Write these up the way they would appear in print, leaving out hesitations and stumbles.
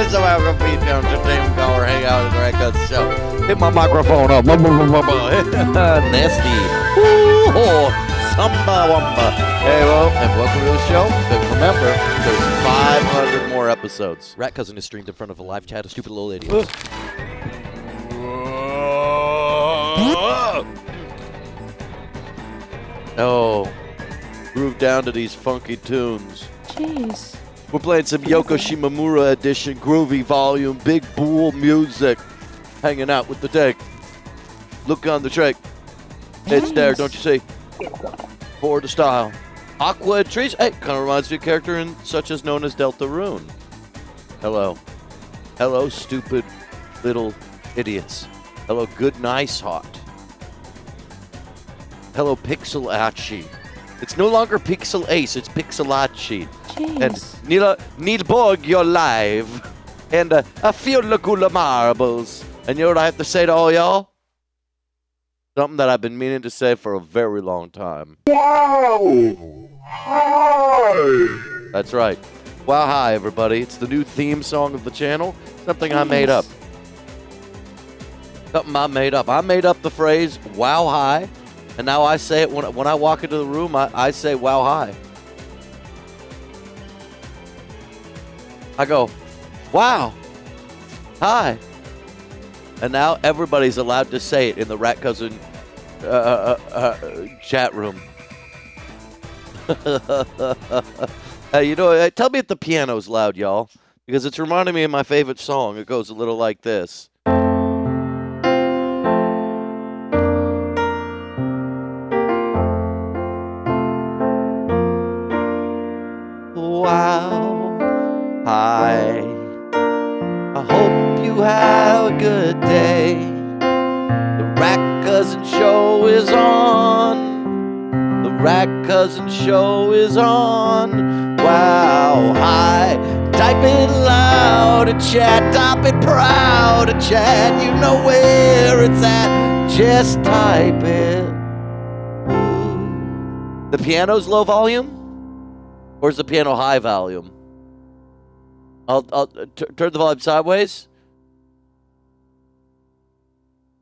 guys, welcome to Entertainment Hour Hangout at the RatCousin Show. Hit my microphone up. Nasty. Ooh, samba wamba. Hey, well, and welcome to the show. But remember, there's 500 more episodes. RatCousin is streamed in front of a live chat of stupid little idiots. Oh, groove down to these funky tunes. Jeez. We're playing some Yoko Shimomura edition, groovy volume, big bull music. Hanging out with the deck. Look on the track. It's there, don't you see? For the style. Aqua trees. Hey, kind of reminds me of a character in such as known as Delta Rune. Hello. Hello, stupid little idiots. Hello, good, nice, hot. Hello, Pixelachi. It's no longer Pixel Ace, it's Pixelachi. Jeez. And Neilborg, you're live. And I feel the Gula Marbles. And you know what I have to say to all y'all? Something that I've been meaning to say for a very long time. Wow! Hi! That's right. Wow, hi, everybody. It's the new theme song of the channel. Something I made up. Something I made up. I made up the phrase, wow, hi. And now I say it when I walk into the room, I say, wow, hi. I go, wow, hi. And now everybody's allowed to say it in the RatCousin chat room. Hey, you know, tell me if the piano's loud, y'all. Because it's reminding me of my favorite song. It goes a little like this. Wow, hi. I hope you have a good day. The RatCousin show is on. The RatCousin show is on. Wow, hi. Type it loud and chat. Type it proud and chat. You know where it's at. Just type it. Ooh. The piano's low volume? Or is the piano high volume? I'll turn the volume sideways.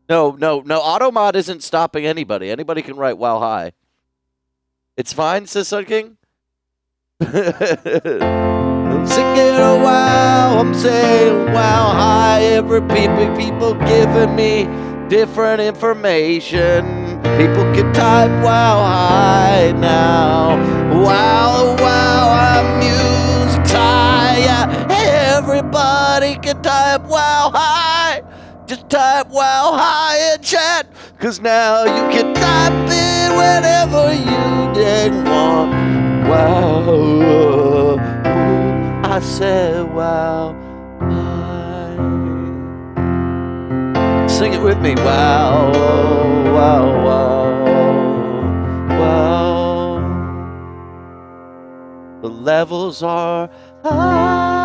No. Automod isn't stopping anybody. Anybody can write wow hi. It's fine, says Sun King. I'm singing a wow. I'm saying wow hi. Every people giving me different information. People can type wow hi now. Wow, I'm music's high. Yeah. Everybody can type wow hi. Just type wow hi in chat. Cause now you can type it whenever you did want. Wow. I said wow hi. Sing it with me. Wow, wow, wow, wow. The levels are high.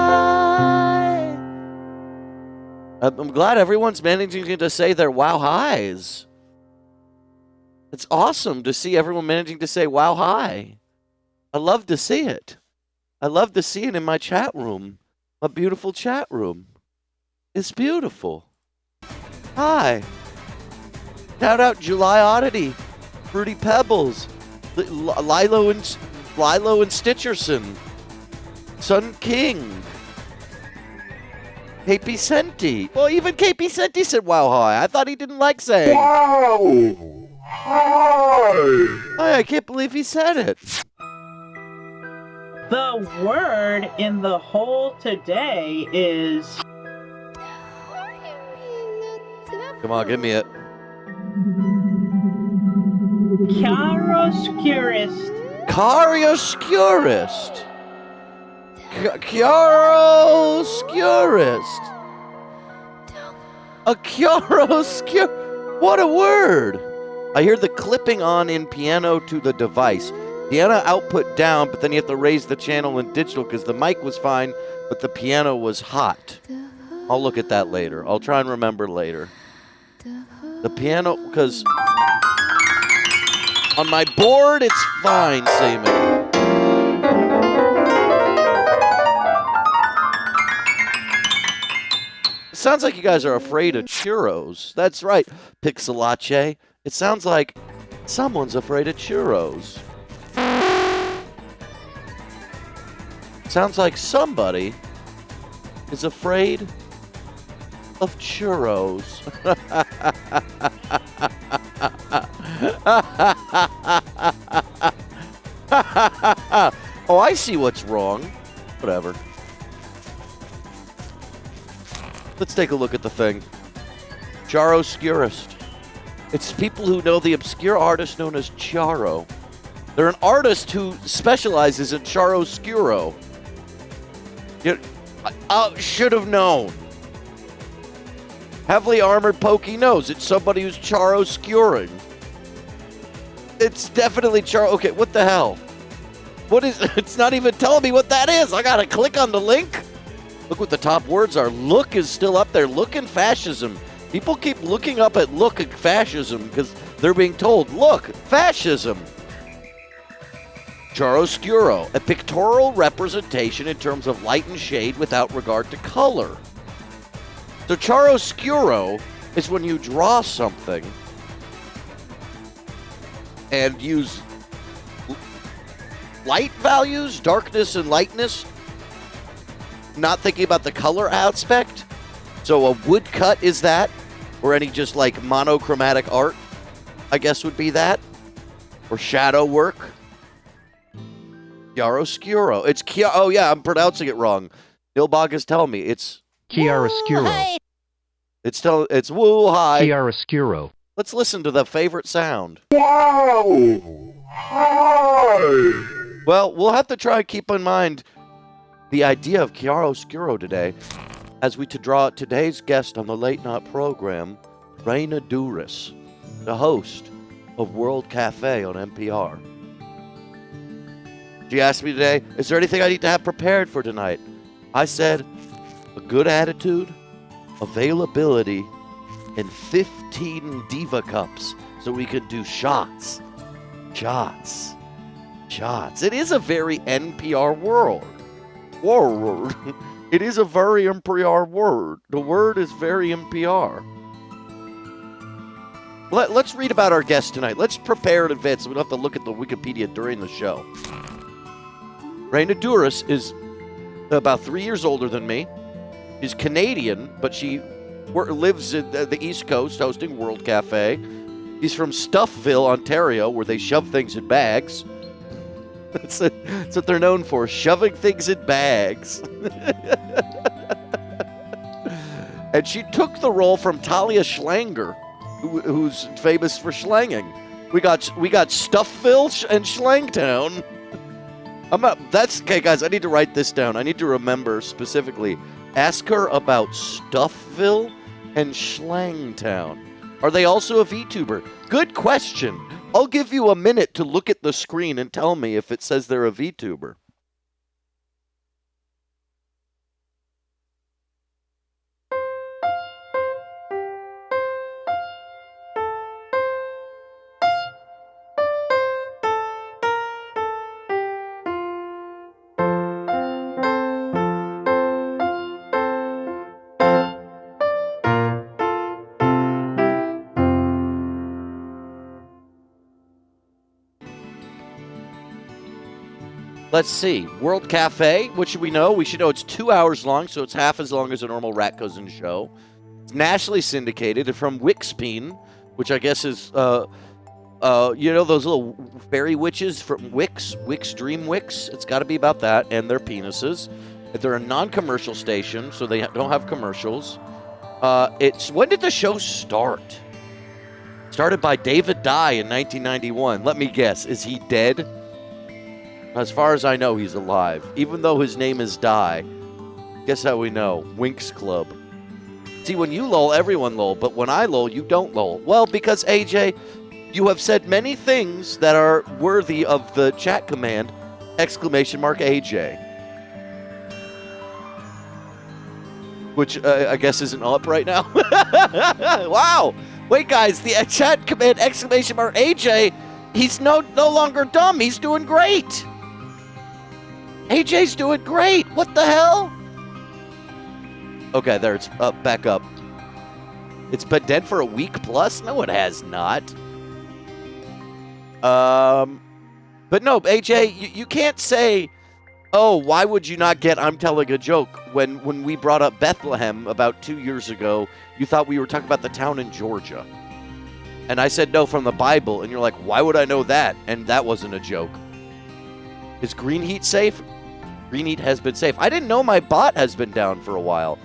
I'm glad everyone's managing to say their wow highs. It's awesome to see everyone managing to say wow hi. I love to see it. I love to see it in my chat room. My beautiful chat room. It's beautiful. Hi. Shout out July Oddity, Fruity Pebbles, Lilo and Stitcherson, Sun King, KP Senti. Well, even KP Senti said wow hi. I thought he didn't like saying. Wow! Hi! I can't believe he said it. The word in the whole today is... Come on, give me it. chiaroscurist. Chiaroscurist. Chiaroscurist. A chiaroscur. What a word. I hear the clipping on in piano to the device. Piano output down, but then you have to raise the channel in digital because the mic was fine, but the piano was hot. I'll look at that later. I'll try and remember later. The piano, because on my board, it's fine, Seaman. sounds like you guys are afraid of churros. That's right, Pixelache. It sounds like someone's afraid of churros. Sounds like somebody is afraid of churros. Oh, I see what's wrong. Whatever. Let's take a look at the thing. Chiaroscurist. It's people who know the obscure artist known as Chiaro. They're an artist who specializes in chiaroscuro. I should have known. Heavily armored Pokey knows. It's somebody who's chiaroscuring. It's definitely Charo. Okay, what the hell? What is... It's not even telling me what that is. I gotta click on the link. Look what the top words are. Look is still up there. Look and fascism. People keep looking up at look and fascism because they're being told, look, fascism. Chiaroscuro, a pictorial representation in terms of light and shade without regard to color. So chiaroscuro is when you draw something and use light values, darkness and lightness, not thinking about the color aspect. So a woodcut is that, or any just like monochromatic art, I guess would be that, or shadow work. Chiaroscuro. It's oh yeah, I'm pronouncing it wrong. Nilbog is telling me it's Chiaroscuro. it's woo hi. Chiaroscuro. Let's listen to the favorite sound. Wow! Hi! Well, we'll have to try and keep in mind the idea of chiaroscuro today as we to draw today's guest on the late night program, Raina Duris, the host of World Cafe on NPR. She asked me today, is there anything I need to have prepared for tonight? I said, a good attitude, availability, and 15 Diva Cups so we can do shots. Shots. It is a very NPR world. It is a very NPR word. The word is very NPR. Let's read about our guest tonight. Let's prepare in advance so we don't have to look at the Wikipedia during the show. Raina Duris is about 3 years older than me. She's Canadian, but she lives in the East Coast hosting World Cafe. He's from Stuffville, Ontario, where they shove things in bags. That's what they're known for, shoving things in bags. And she took the role from Talia Schlanger, who's famous for slanging. We got Stuffville and Schlangtown. That's okay, guys. I need to write this down. I need to remember specifically. Ask her about Stuffville and Schlangtown. Are they also a VTuber? Good question. I'll give you a minute to look at the screen and tell me if it says they're a VTuber. Let's see. World Cafe, what should we know? We should know it's 2 hours long, so it's half as long as a normal RatCousin show. It's nationally syndicated. It's from Wixpeen, which I guess is, those little fairy witches from Wix Dream Wix. It's got to be about that, and their penises. They're a non-commercial station, so they don't have commercials. When did the show start? Started by David Dye in 1991. Let me guess. Is he dead? As far as I know, he's alive. Even though his name is Dye. Guess how we know? Winx Club. See, when you lol, everyone lol. But when I lol, you don't lol. Well, because, AJ, you have said many things that are worthy of the chat command, !AJ. Which I guess isn't up right now. Wow. Wait, guys, the chat command, !AJ, he's no longer dumb. He's doing great. AJ's doing great. What the hell? Okay, there, it's up, back up. It's been dead for a week plus? No, it has not. But no, AJ, you can't say, oh, why would you not get I'm telling a joke when we brought up Bethlehem about 2 years ago, you thought we were talking about the town in Georgia. And I said, no, from the Bible. And you're like, why would I know that? And that wasn't a joke. Is Green Heat safe? Green Heat has been safe. I didn't know my bot has been down for a while.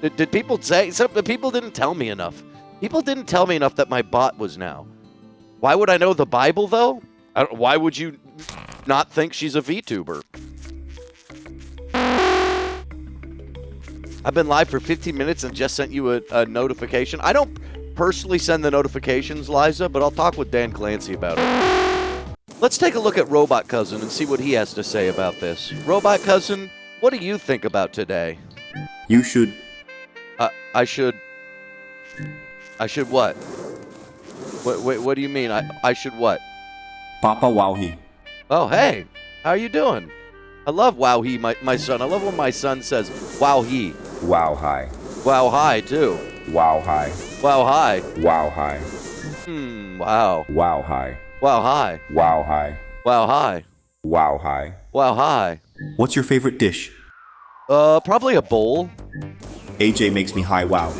Did people say? People didn't tell me enough. People didn't tell me enough that my bot was now. Why would I know the Bible, though? Why would you not think she's a VTuber? I've been live for 15 minutes and just sent you a notification. I don't personally send the notifications, Liza, but I'll talk with Dan Clancy about it. Let's take a look at RatCousin and see what he has to say about this. RatCousin, what do you think about today? You should. I should what? What do you mean? I should what? Papa Wowhy. Oh, hey. How are you doing? I love Wowhy, my son. I love when my son says Wowhy. Wow hi. Wow hi, too. Wow hi. Wow hi. Wow hi. Wow. Wow hi. Wow hi. Wow hi. Wow hi. Wow hi. Wow hi. What's your favorite dish? Probably a bowl. AJ makes me high wow.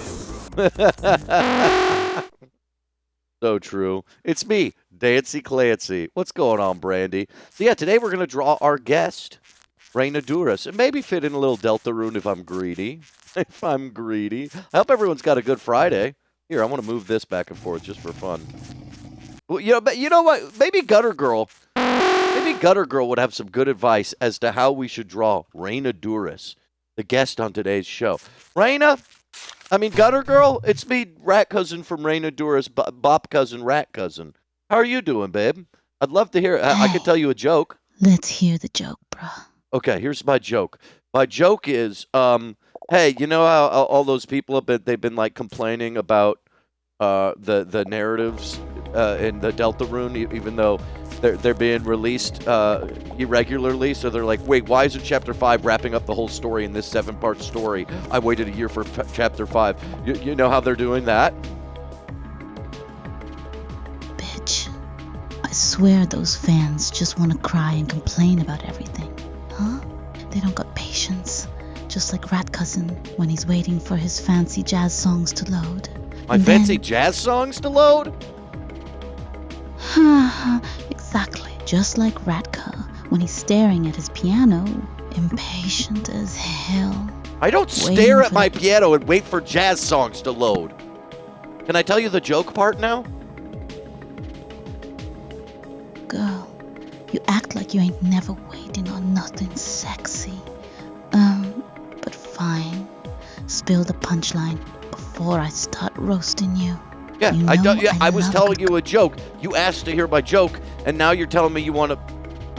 So true. It's me, Dancy Clancy. What's going on, Brandy? So yeah, today we're going to draw our guest, Reina Duras. And maybe fit in a little Deltarune if I'm greedy. If I'm greedy. I hope everyone's got a good Friday. Here, I want to move this back and forth just for fun. Well, you know what? Maybe Gutter Girl would have some good advice as to how we should draw Reina Duras, the guest on today's show. Gutter Girl, it's me, RatCousin from Reina Duras, Bop Cousin, RatCousin. How are you doing, babe? I'd love to hear it. I could tell you a joke. Let's hear the joke, bruh. Okay, here's my joke. My joke is, hey, you know how all those people they've been like complaining about the narratives in the Deltarune, even though they're being released irregularly. So they're like, wait, why isn't Chapter 5 wrapping up the whole story in this 7-part story? I waited a year for Chapter 5. You know how they're doing that? Bitch. I swear those fans just want to cry and complain about everything. Huh? They don't got patience. Just like RatCousin when he's waiting for his fancy jazz songs to load. My fancy jazz songs to load? Exactly. Just like Ratka when he's staring at his piano, impatient as hell. I don't stare at my piano and wait for jazz songs to load. Can I tell you the joke part now? Girl, you act like you ain't never waiting on nothing sexy. But fine. Spill the punchline before I start roasting you. Yeah, you know I was telling you a joke. You asked to hear my joke, and now you're telling me you want to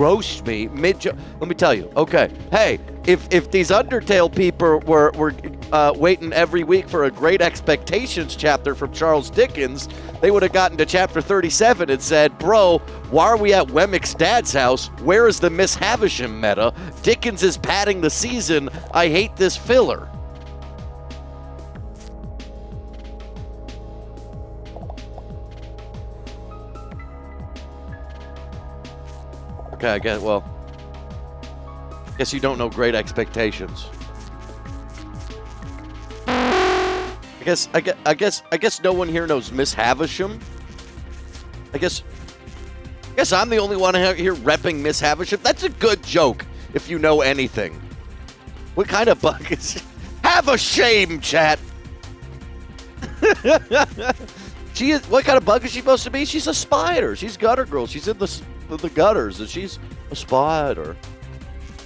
roast me mid-joke. Let me tell you. Okay, hey, if these Undertale people were waiting every week for a Great Expectations chapter from Charles Dickens, they would have gotten to chapter 37 and said, bro, why are we at Wemmick's dad's house? Where is the Miss Havisham meta? Dickens is padding the season. I hate this filler. Okay, I guess you don't know Great Expectations. I guess no one here knows Miss Havisham. I guess I'm the only one here repping Miss Havisham. That's a good joke if you know anything. What kind of bug is? Have a shame, chat. She is. What kind of bug is she supposed to be? She's a spider. She's Gutter Girl. She's in the gutters, and she's a spider.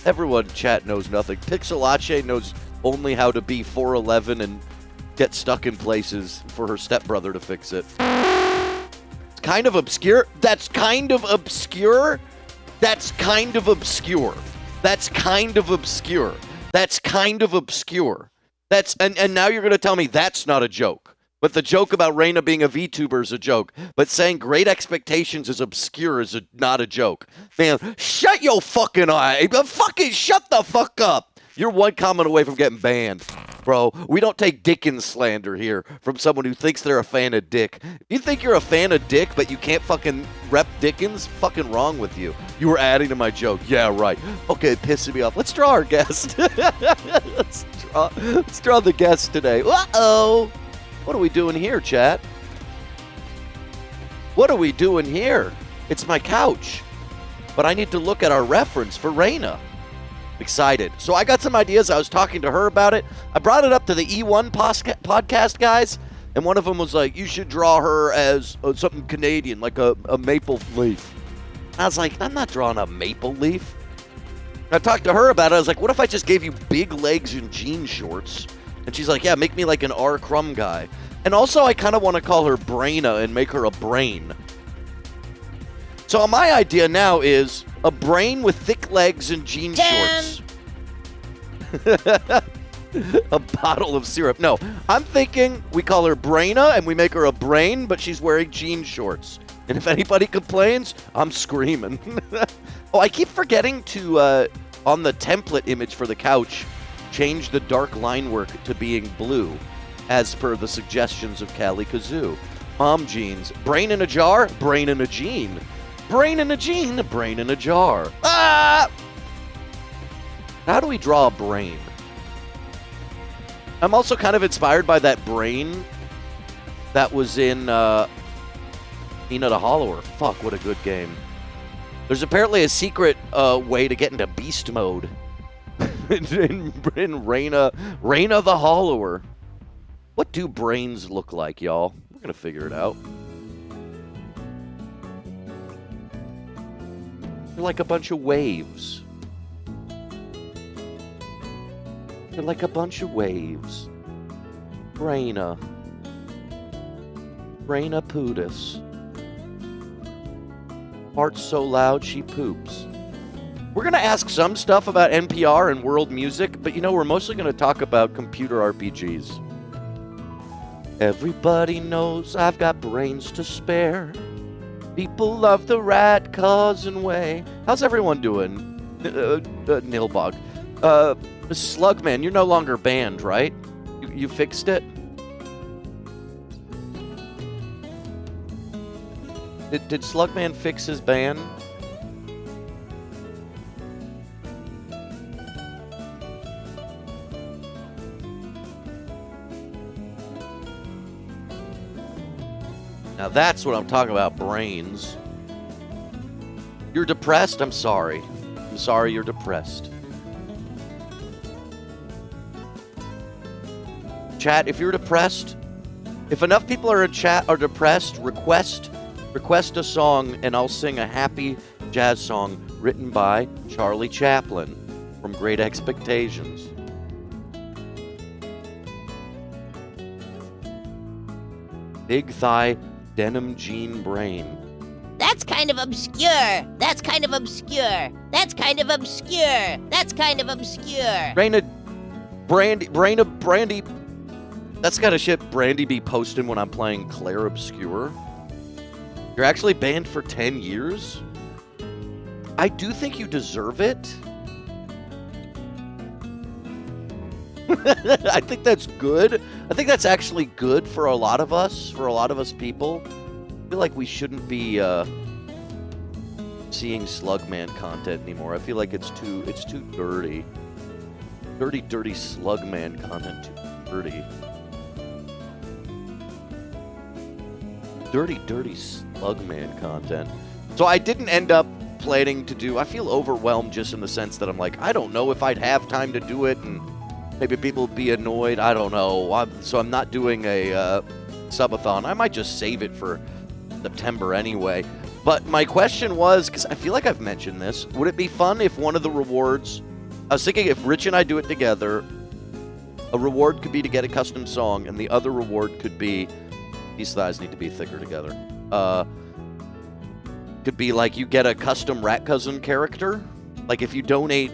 Everyone in chat knows nothing. Pixelache knows only how to be 4'11" and get stuck in places for her stepbrother to fix it. It's kind of obscure. That's kind of obscure. That's kind of obscure. That's kind of obscure. That's kind of obscure. That's and now you're going to tell me that's not a joke. But the joke about Reina being a VTuber is a joke. But saying Great Expectations is obscure is not a joke. Man, shut your fucking eye. Fucking shut the fuck up. You're one comment away from getting banned bro. We don't take Dickens slander here from someone who thinks they're a fan of Dick. If you think you're a fan of Dick, but you can't fucking rep Dickens, fucking wrong with you. You were adding to my joke. Yeah, right. Okay, pissing me off. Let's draw our guest. let's draw the guest today. Uh-oh. What are we doing here, chat? What are we doing here? It's my couch. But I need to look at our reference for Raina. Excited. So I got some ideas. I was talking to her about it. I brought it up to the E1 podcast guys, and one of them was like, you should draw her as something Canadian, like a maple leaf. And I was like, I'm not drawing a maple leaf. I talked to her about it. I was like, what if I just gave you big legs and jean shorts? And she's like, yeah, make me like an R. Crumb guy. And also, I kind of want to call her Braina and make her a brain. So my idea now is a brain with thick legs and jean shorts. A bottle of syrup. No, I'm thinking we call her Braina and we make her a brain, but she's wearing jean shorts. And if anybody complains, I'm screaming. Oh, I keep forgetting to, on the template image for the couch, change the dark line work to being blue, as per the suggestions of Callie Kazoo. Mom jeans. Brain in a jar, brain in a jean. Brain in a jean, brain in a jar. Ah! How do we draw a brain? I'm also kind of inspired by that brain that was in Nina the Hollower. Fuck, what a good game. There's apparently a secret way to get into beast mode in Raina the Hollower. What do brains look like, y'all? We're going to figure it out. They're like a bunch of waves. They're like a bunch of waves. Braina. Braina Pootis. Heart so loud she poops. We're going to ask some stuff about NPR and world music, but you know, we're mostly going to talk about computer RPGs. Everybody knows I've got brains to spare. People love the RatCousin way. How's everyone doing? Nilbog. Slugman, you're no longer banned, right? You fixed it? Did Slugman fix his ban? Now that's what I'm talking about, brains. You're depressed? I'm sorry. I'm sorry you're depressed. Chat, if you're depressed, if enough people are in chat are depressed, request a song and I'll sing a happy jazz song written by Charlie Chaplin from Great Expectations. Big thigh denim jean brain. That's kind of obscure. That's kind of obscure. That's kind of obscure. That's kind of obscure. Brandy. That's kind of shit Brandy be posting when I'm playing Claire Obscure. You're actually banned for 10 years? I do think you deserve it. I think that's good. I think that's actually good for a lot of us people. I feel like we shouldn't be seeing Slugman content anymore. I feel like it's too dirty. Dirty Slugman content, too dirty. Dirty Slugman content. So I didn't end up planning to do... I feel overwhelmed just in the sense that I'm like, I don't know if I'd have time to do it, and maybe people would be annoyed. I don't know. So I'm not doing a subathon. I might just save it for September anyway. But my question was, because I feel like I've mentioned this, would it be fun if one of the rewards... I was thinking if Rich and I do it together, a reward could be to get a custom song, and the other reward could be... These thighs need to be thicker together. Could be like you get a custom RatCousin character. Like if you donate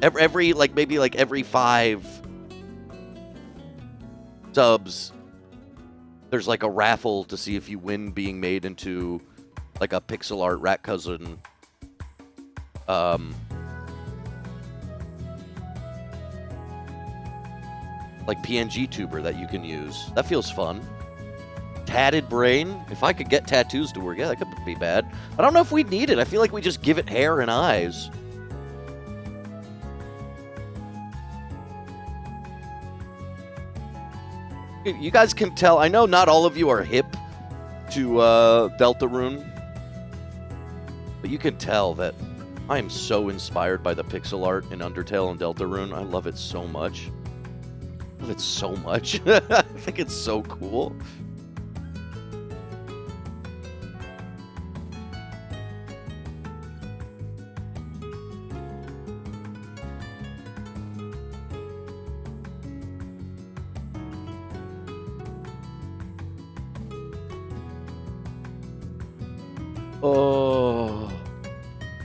every like maybe like every 5 subs, there's like a raffle to see if you win being made into like a pixel art RatCousin. like PNG tuber that you can use. That feels fun. Tatted brain. If I could get tattoos to work, yeah, that could be bad. I don't know if we need it. I feel like we just give it hair and eyes. You guys can tell. I know not all of you are hip to Deltarune, but you can tell that I am so inspired by the pixel art in Undertale and Deltarune. I love it so much. I love it so much. I think it's so cool.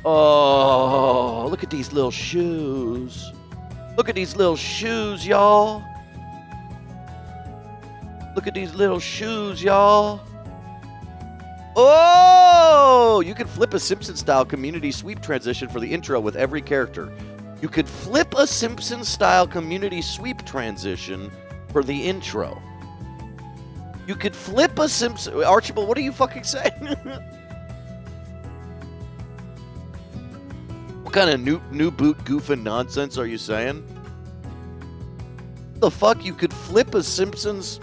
Oh, look at these little shoes. Look at these little shoes, y'all. Look at these little shoes, y'all. Oh, you can flip a Simpsons-style community sweep transition for the intro with every character. You could flip a Simpsons-style community sweep transition for the intro. You could flip a Simpsons... Archibald, what are you fucking saying? What kind of new boot goofing nonsense are you saying? The fuck? You could flip a Simpsons...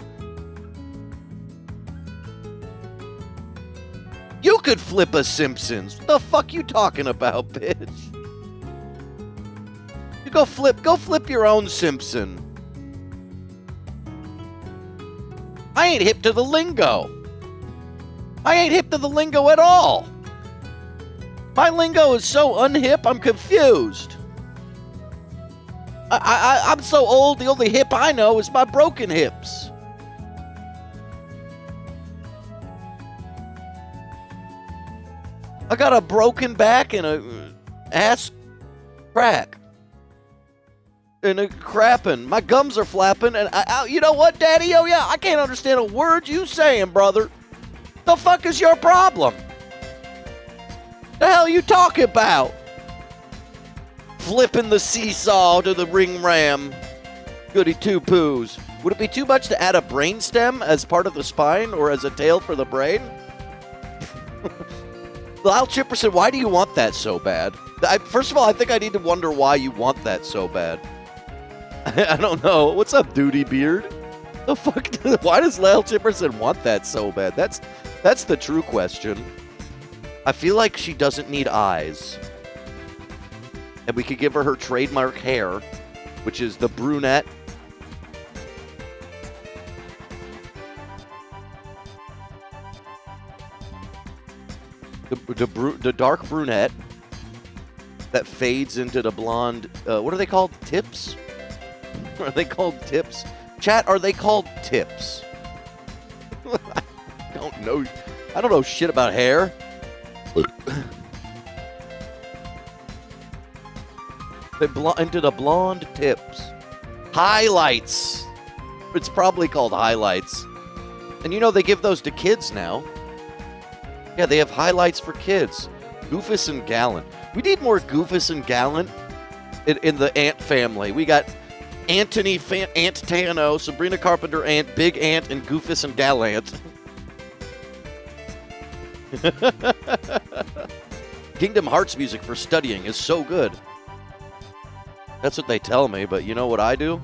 You could flip a Simpsons. What the fuck you talking about, bitch? You go flip your own Simpson. I ain't hip to the lingo. I ain't hip to the lingo at all. My lingo is so unhip, I'm confused. I'm so old, the only hip I know is my broken hips. I got a broken back and a ass crack. And a crapping. My gums are flapping, and you know what, Daddy? Oh, yeah, I can't understand a word you saying, brother. The fuck is your problem? The hell you talking about? Flipping the seesaw to the ring ram. Goody two poos. Would it be too much to add a brain stem as part of the spine or as a tail for the brain? Lyle Chipper said, why do you want that so bad? First of all, I think I need to wonder why you want that so bad. I don't know. What's up, Duty Beard? The fuck? Why does Lyle Chipperson want that so bad? That's the true question. I feel like she doesn't need eyes. And we could give her trademark hair, which is the brunette. The dark brunette that fades into the blonde. What are they called? Tips? Are they called tips? Chat, are they called tips? I don't know. I don't know shit about hair. Into the blonde tips. Highlights. It's probably called highlights. And you know they give those to kids now. Yeah, they have highlights for kids. Goofus and Gallant. We need more Goofus and Gallant in the Ant family. We got Anthony Ant Tano, Sabrina Carpenter Ant, Big Ant, and Goofus and Gallant. Kingdom Hearts music for studying is so good. That's what they tell me, but you know what I do?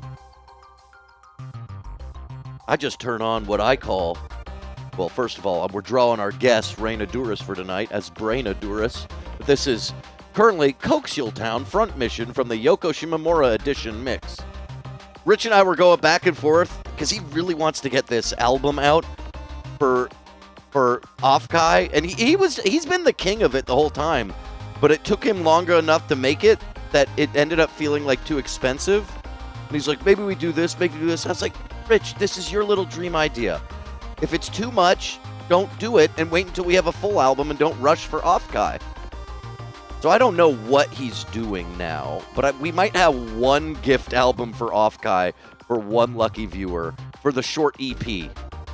I just turn on what I call... Well, first of all, we're drawing our guest, Reina Duras, for tonight as Braina Duras. This is currently Coaxial Town front mission from the Yoko Shimomura edition mix. Rich and I were going back and forth because he really wants to get this album out for Offkai, and he's been the king of it the whole time, but it took him longer enough to make it that it ended up feeling like too expensive. And he's like, maybe we do this, maybe we do this. I was like, Rich, this is your little dream idea. If it's too much, don't do it and wait until we have a full album and don't rush for Offkai. So I don't know what he's doing now, but we might have one gift album for Offkai for one lucky viewer for the short EP.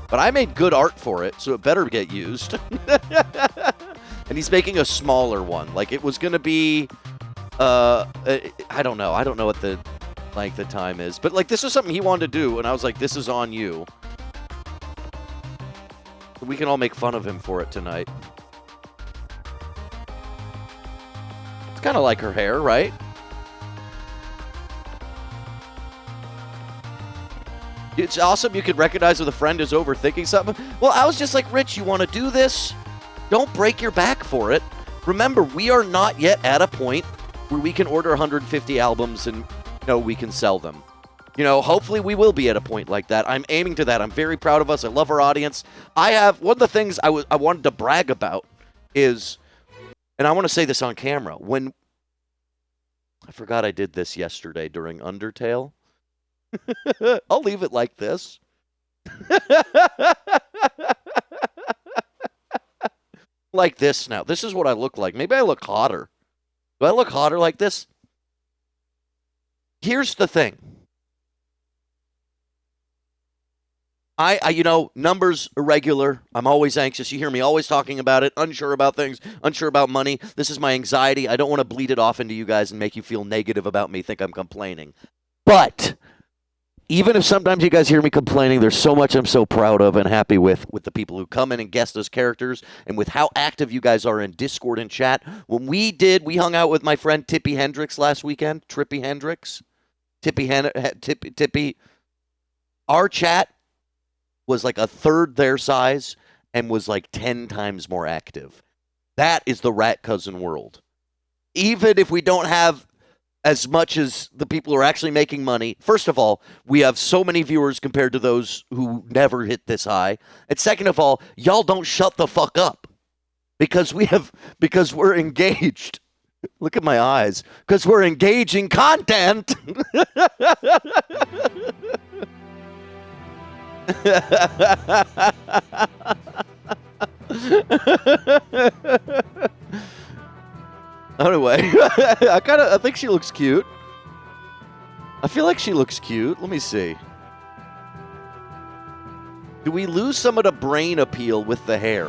But I made good art for it, so it better get used. And he's making a smaller one. Like, it was going to be, I don't know. I don't know what the length of time is. But, like, this is something he wanted to do, and I was like, this is on you. We can all make fun of him for it tonight. It's kind of like her hair, right? It's awesome you could recognize if a friend is overthinking something. Well, I was just like, Rich, you want to do this? Don't break your back for it. Remember, we are not yet at a point where we can order 150 albums and, we can sell them. Hopefully we will be at a point like that. I'm aiming to that. I'm very proud of us. I love our audience. One of the things I wanted to brag about is, and I want to say this on camera, I forgot I did this yesterday during Undertale. I'll leave it like this. Like this now. This is what I look like. Maybe I look hotter. Do I look hotter like this? Here's the thing. Numbers irregular. I'm always anxious. You hear me always talking about it, unsure about things, unsure about money. This is my anxiety. I don't want to bleed it off into you guys and make you feel negative about me, think I'm complaining. But even if sometimes you guys hear me complaining, there's so much I'm so proud of and happy with the people who come in and guest as characters and with how active you guys are in Discord and chat. When we hung out with my friend Tippy Hendrix last weekend. Trippy Hendrix. Tippy. Our chat was like a third their size and was like 10 times more active. That is the RatCousin world. Even if we don't have as much as the people who are actually making money. First of all, we have so many viewers compared to those who never hit this high. And second of all, y'all don't shut the fuck up. Because we're engaged. Look at my eyes. Because we're engaging content. Anyway, I think she looks cute. I feel like she looks cute. Let me see. Do we lose some of the brain appeal with the hair?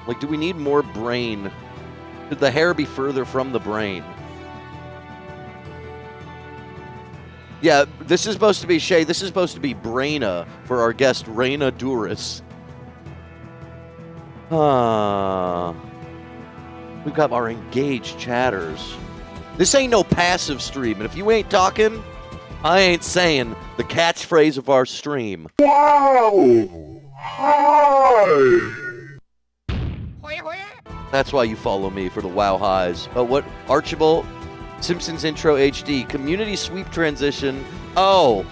Like, do we need more brain? Should the hair be further from the brain? Yeah, this is supposed to be Shay. This is supposed to be Braina for our guest, Raina Duris. We've got our engaged chatters. This ain't no passive stream, and if you ain't talking, I ain't saying the catchphrase of our stream. Wow! Hi! That's why you follow me, for the wow highs. Oh, what? Archibald Simpsons Intro HD. Community sweep transition. Oh.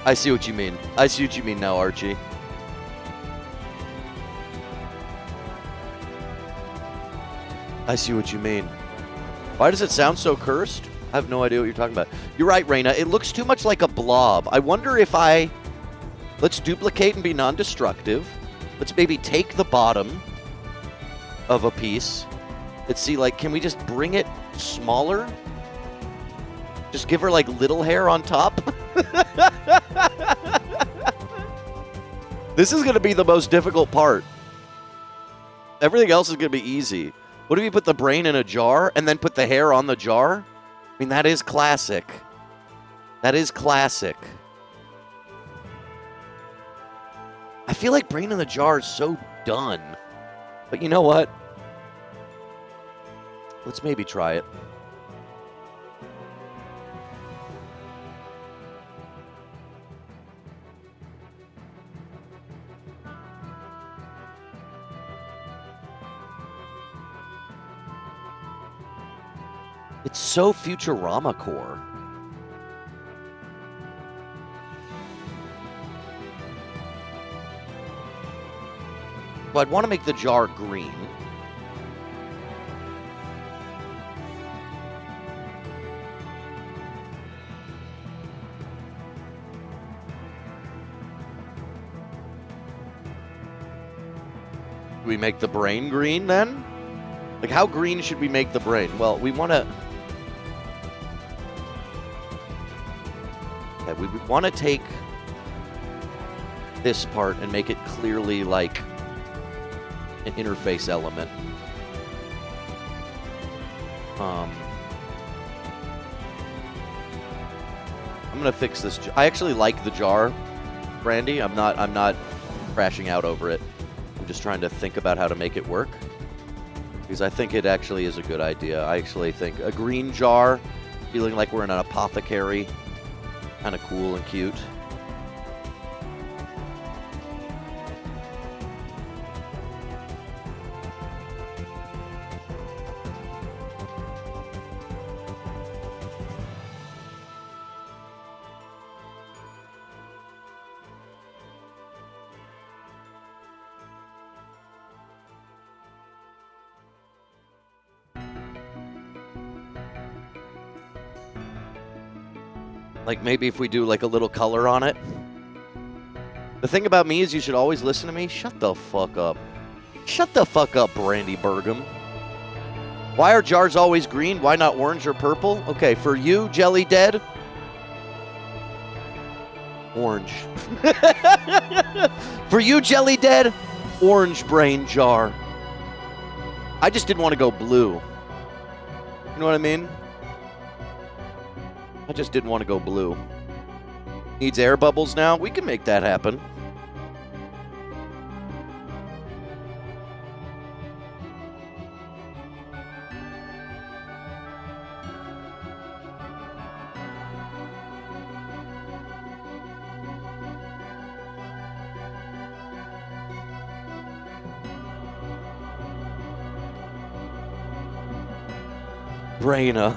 I see what you mean. I see what you mean now, Archie. I see what you mean. Why does it sound so cursed? I have no idea what you're talking about. You're right, Raina. It looks too much like a blob. I wonder if let's duplicate and be non-destructive. Let's maybe take the bottom of a piece. Let's see, can we just bring it smaller? Just give her, little hair on top? This is going to be the most difficult part. Everything else is going to be easy. What if you put the brain in a jar and then put the hair on the jar? I mean, that is classic. That is classic. I feel like brain in the jar is so done. But you know what? Let's maybe try it. It's so Futurama core. Well, I'd want to make the jar green. Do we make the brain green then? How green should we make the brain? Well, we want to... Okay, we want to take this part and make it clearly an interface element. I'm gonna fix this. I actually like the jar, Brandy. I'm not crashing out over it. I'm just trying to think about how to make it work. Because I think it actually is a good idea. I actually think a green jar, feeling like we're in an apothecary, kind of cool and cute. Like maybe if we do like a little color on it. The thing about me is you should always listen to me. Shut the fuck up. Shut the fuck up, Brandy Burgum. Why are jars always green? Why not orange or purple? Okay, for you, Jelly Dead. Orange. For you, Jelly Dead, orange brain jar. I just didn't want to go blue. You know what I mean? I just didn't want to go blue. Needs air bubbles now? We can make that happen. Braina.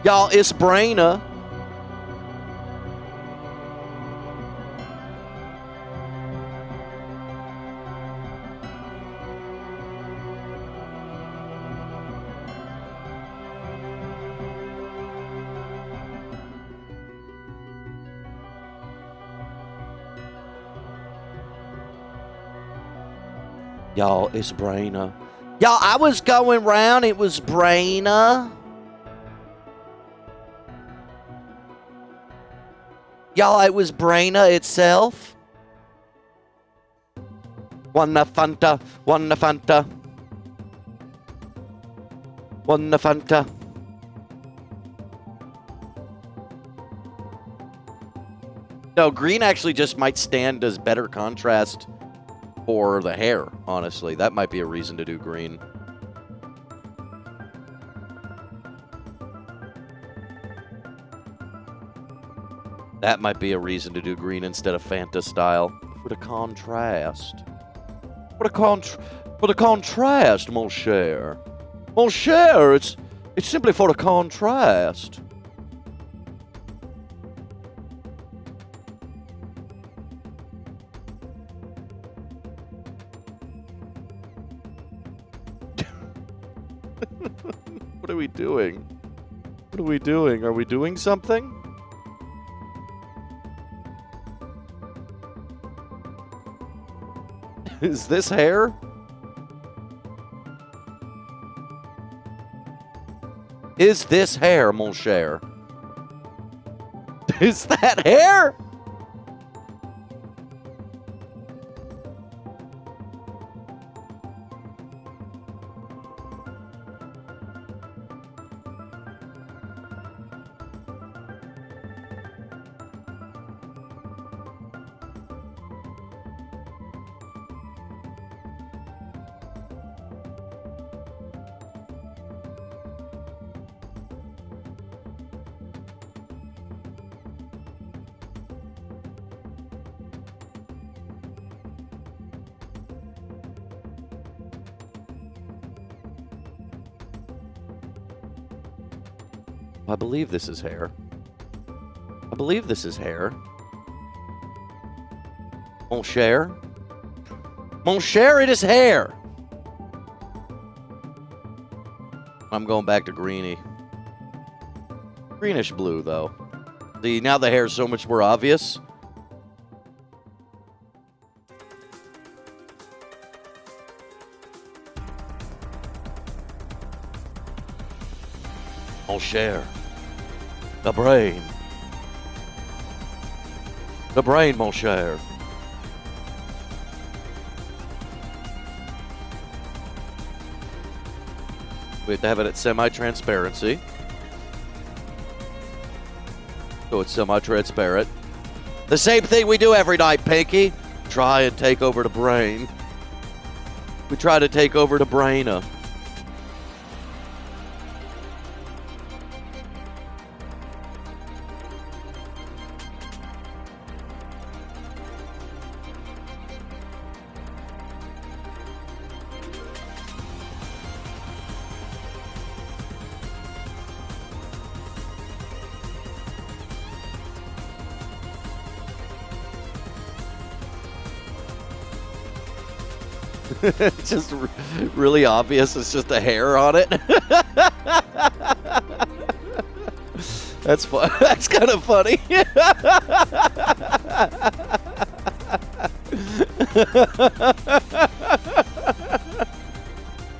Y'all, it's Braina. Y'all, it's Braina. Y'all, I was going round, it was Braina. Y'all, it was Braina itself. Wanna Fanta, wanna Fanta. Wanna Fanta. No, green actually just might stand as better contrast for the hair, honestly. That might be a reason to do green. That might be a reason to do green instead of Fanta style. For the contrast. For the contrast, mon cher. Mon cher, it's simply for the contrast. What are we doing? What are we doing? Are we doing something? Is this hair? Is this hair, mon cher? Is that hair? I believe this is hair. I believe this is hair. Mon cher. Mon cher, it is hair. I'm going back to greeny. Greenish blue, though. See, now the hair is so much more obvious. Mon cher. The brain. The brain, mon cher. We have to have it at semi-transparency. So it's semi-transparent. The same thing we do every night, Pinky. Try and take over the brain. We try to take over the brain. It's just really obvious. It's just a hair on it. That's fun. That's kind of funny.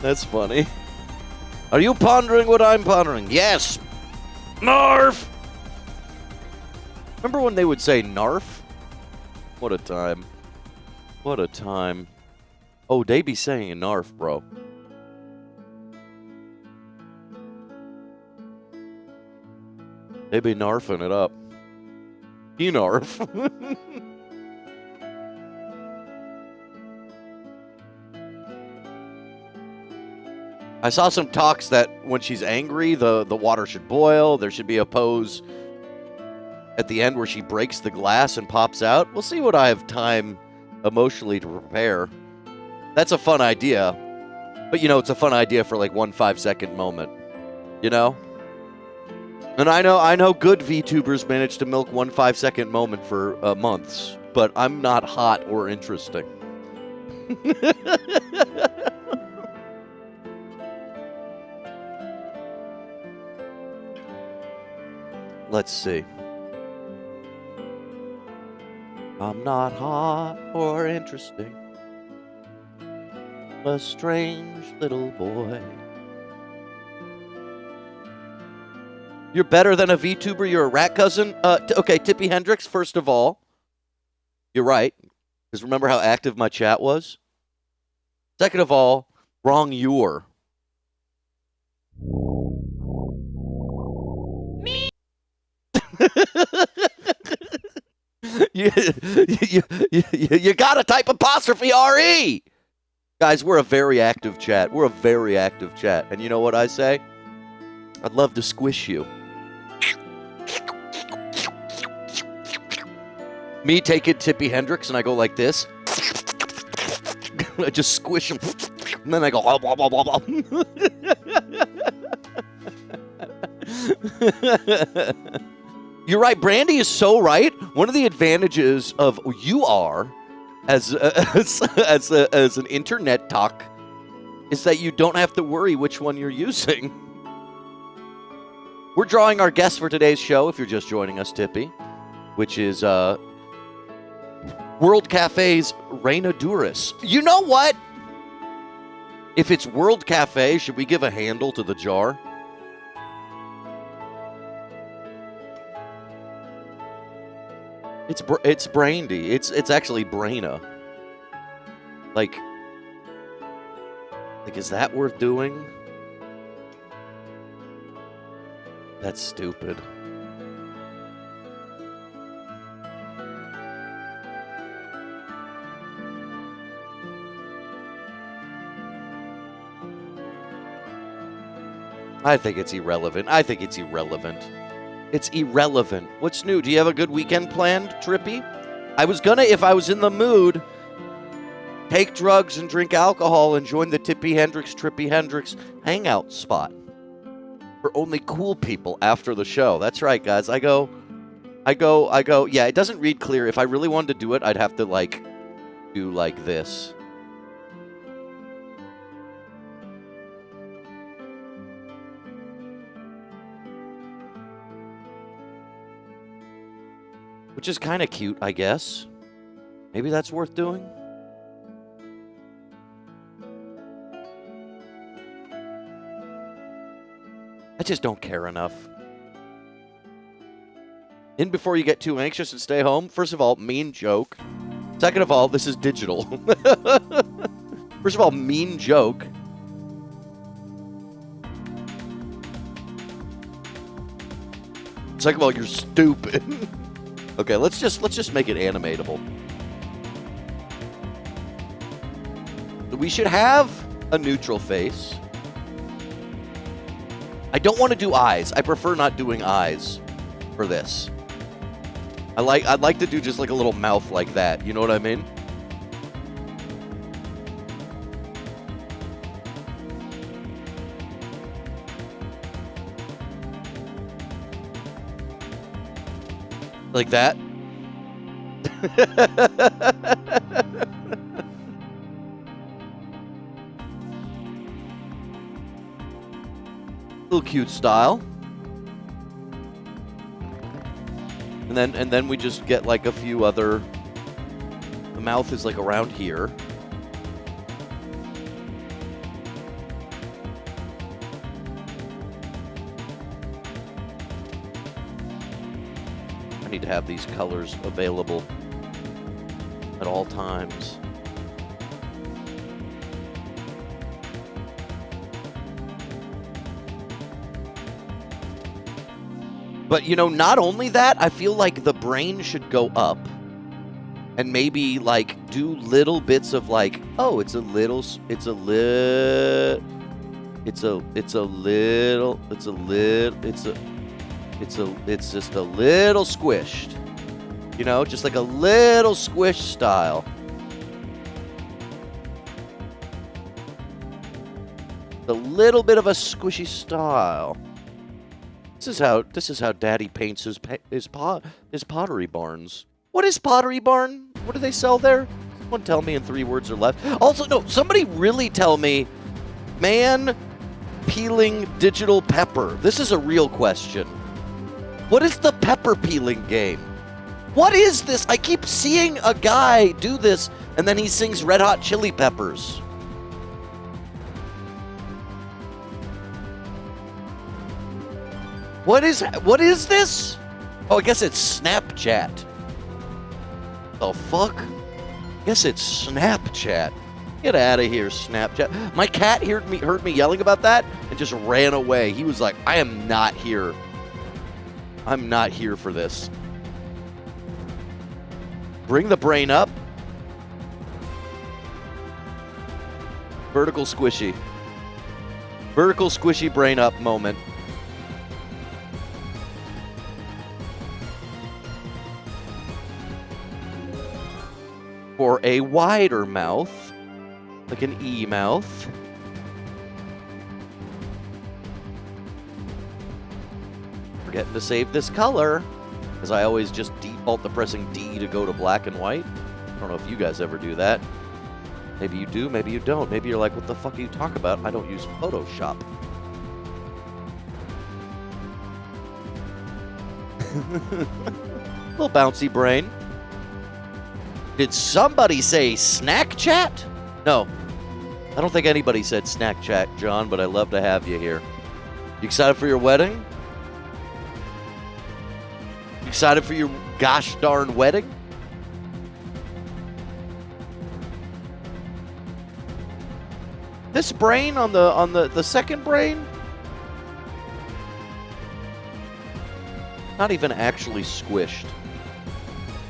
That's funny. Are you pondering what I'm pondering? Yes. Narf. Remember when they would say Narf? What a time. What a time. Oh, they be saying Narf, bro. They be narfing it up. You narf. I saw some talks that when she's angry, the water should boil. There should be a pose at the end where she breaks the glass and pops out. We'll see what I have time emotionally to prepare. That's a fun idea. But, you know, it's a fun idea for like 1 5-second moment. You know? And I know good VTubers manage to milk 1 5-second moment for months. But I'm not hot or interesting. Let's see. I'm not hot or interesting. A strange little boy. You're better than a VTuber. You're a RatCousin. Okay, Tippy Hendrix, first of all. You're right. Because remember how active my chat was? Second of all, wrong you're. Me. you gotta type apostrophe RE. Guys, we're a very active chat. We're a very active chat. And you know what I say? I'd love to squish you. Me taking Tippy Hendrix and I go like this. I just squish him. And then I go blah, blah, blah, blah, blah. You're right. Brandy is so right. One of the advantages of you are as an internet talk is that you don't have to worry which one you're using. We're drawing our guest for today's show, if you're just joining us, Tippy, which is World Cafe's Reina Duris. You know what? If it's World Cafe, should we give a handle to the jar? It's Brandy. It's actually Braina. Like, is that worth doing? That's stupid. I think it's irrelevant. It's irrelevant. What's new? Do you have a good weekend planned, Trippy? I was gonna, if I was in the mood, take drugs and drink alcohol and join the Tippy Hendrix, Trippy Hendrix hangout spot. For only cool people after the show. That's right, guys. I go. Yeah, it doesn't read clear. If I really wanted to do it, I'd have to, like, do like this. Which is kind of cute, I guess. Maybe that's worth doing. I just don't care enough. In before you get too anxious and stay home. First of all, mean joke. Second of all, this is digital. First of all, mean joke. Second of all, you're stupid. Okay, let's just make it animatable. We should have a neutral face. I don't want to do eyes. I prefer not doing eyes for this. I'd like to do just like a little mouth like that. You know what I mean? Like that. Little cute style. And then we just get like a few other. The mouth is like around here. I need to have these colors available at all times. But, you know, not only that, I feel like the brain should go up and maybe, like, do little bits of, like, oh, it's just a little squished. You know, just like a little squish style. A little bit of a squishy style. This is how Daddy paints his pottery barns. What is Pottery Barn? What do they sell there? Someone tell me in 3 words or less. Also, no, somebody really tell me, man peeling digital pepper. This is a real question. What is the pepper peeling game? What is this? I keep seeing a guy do this, and then he sings Red Hot Chili Peppers. What is this? Oh, I guess it's Snapchat. The fuck? I guess it's Snapchat. Get out of here, Snapchat. My cat heard me yelling about that and just ran away. He was like, I am not here. I'm not here for this. Bring the brain up. Vertical squishy. Vertical squishy brain up moment. For a wider mouth, like an E mouth. Forgetting to save this color, because I always just default to pressing D to go to black and white. I don't know if you guys ever do that. Maybe you do, maybe you don't. Maybe you're like, what the fuck are you talking about? I don't use Photoshop. Little bouncy brain. Did somebody say snack chat? No. I don't think anybody said snack chat, John, but I love to have you here. You excited for your wedding? You excited for your gosh darn wedding? This brain on the second brain? Not even actually squished.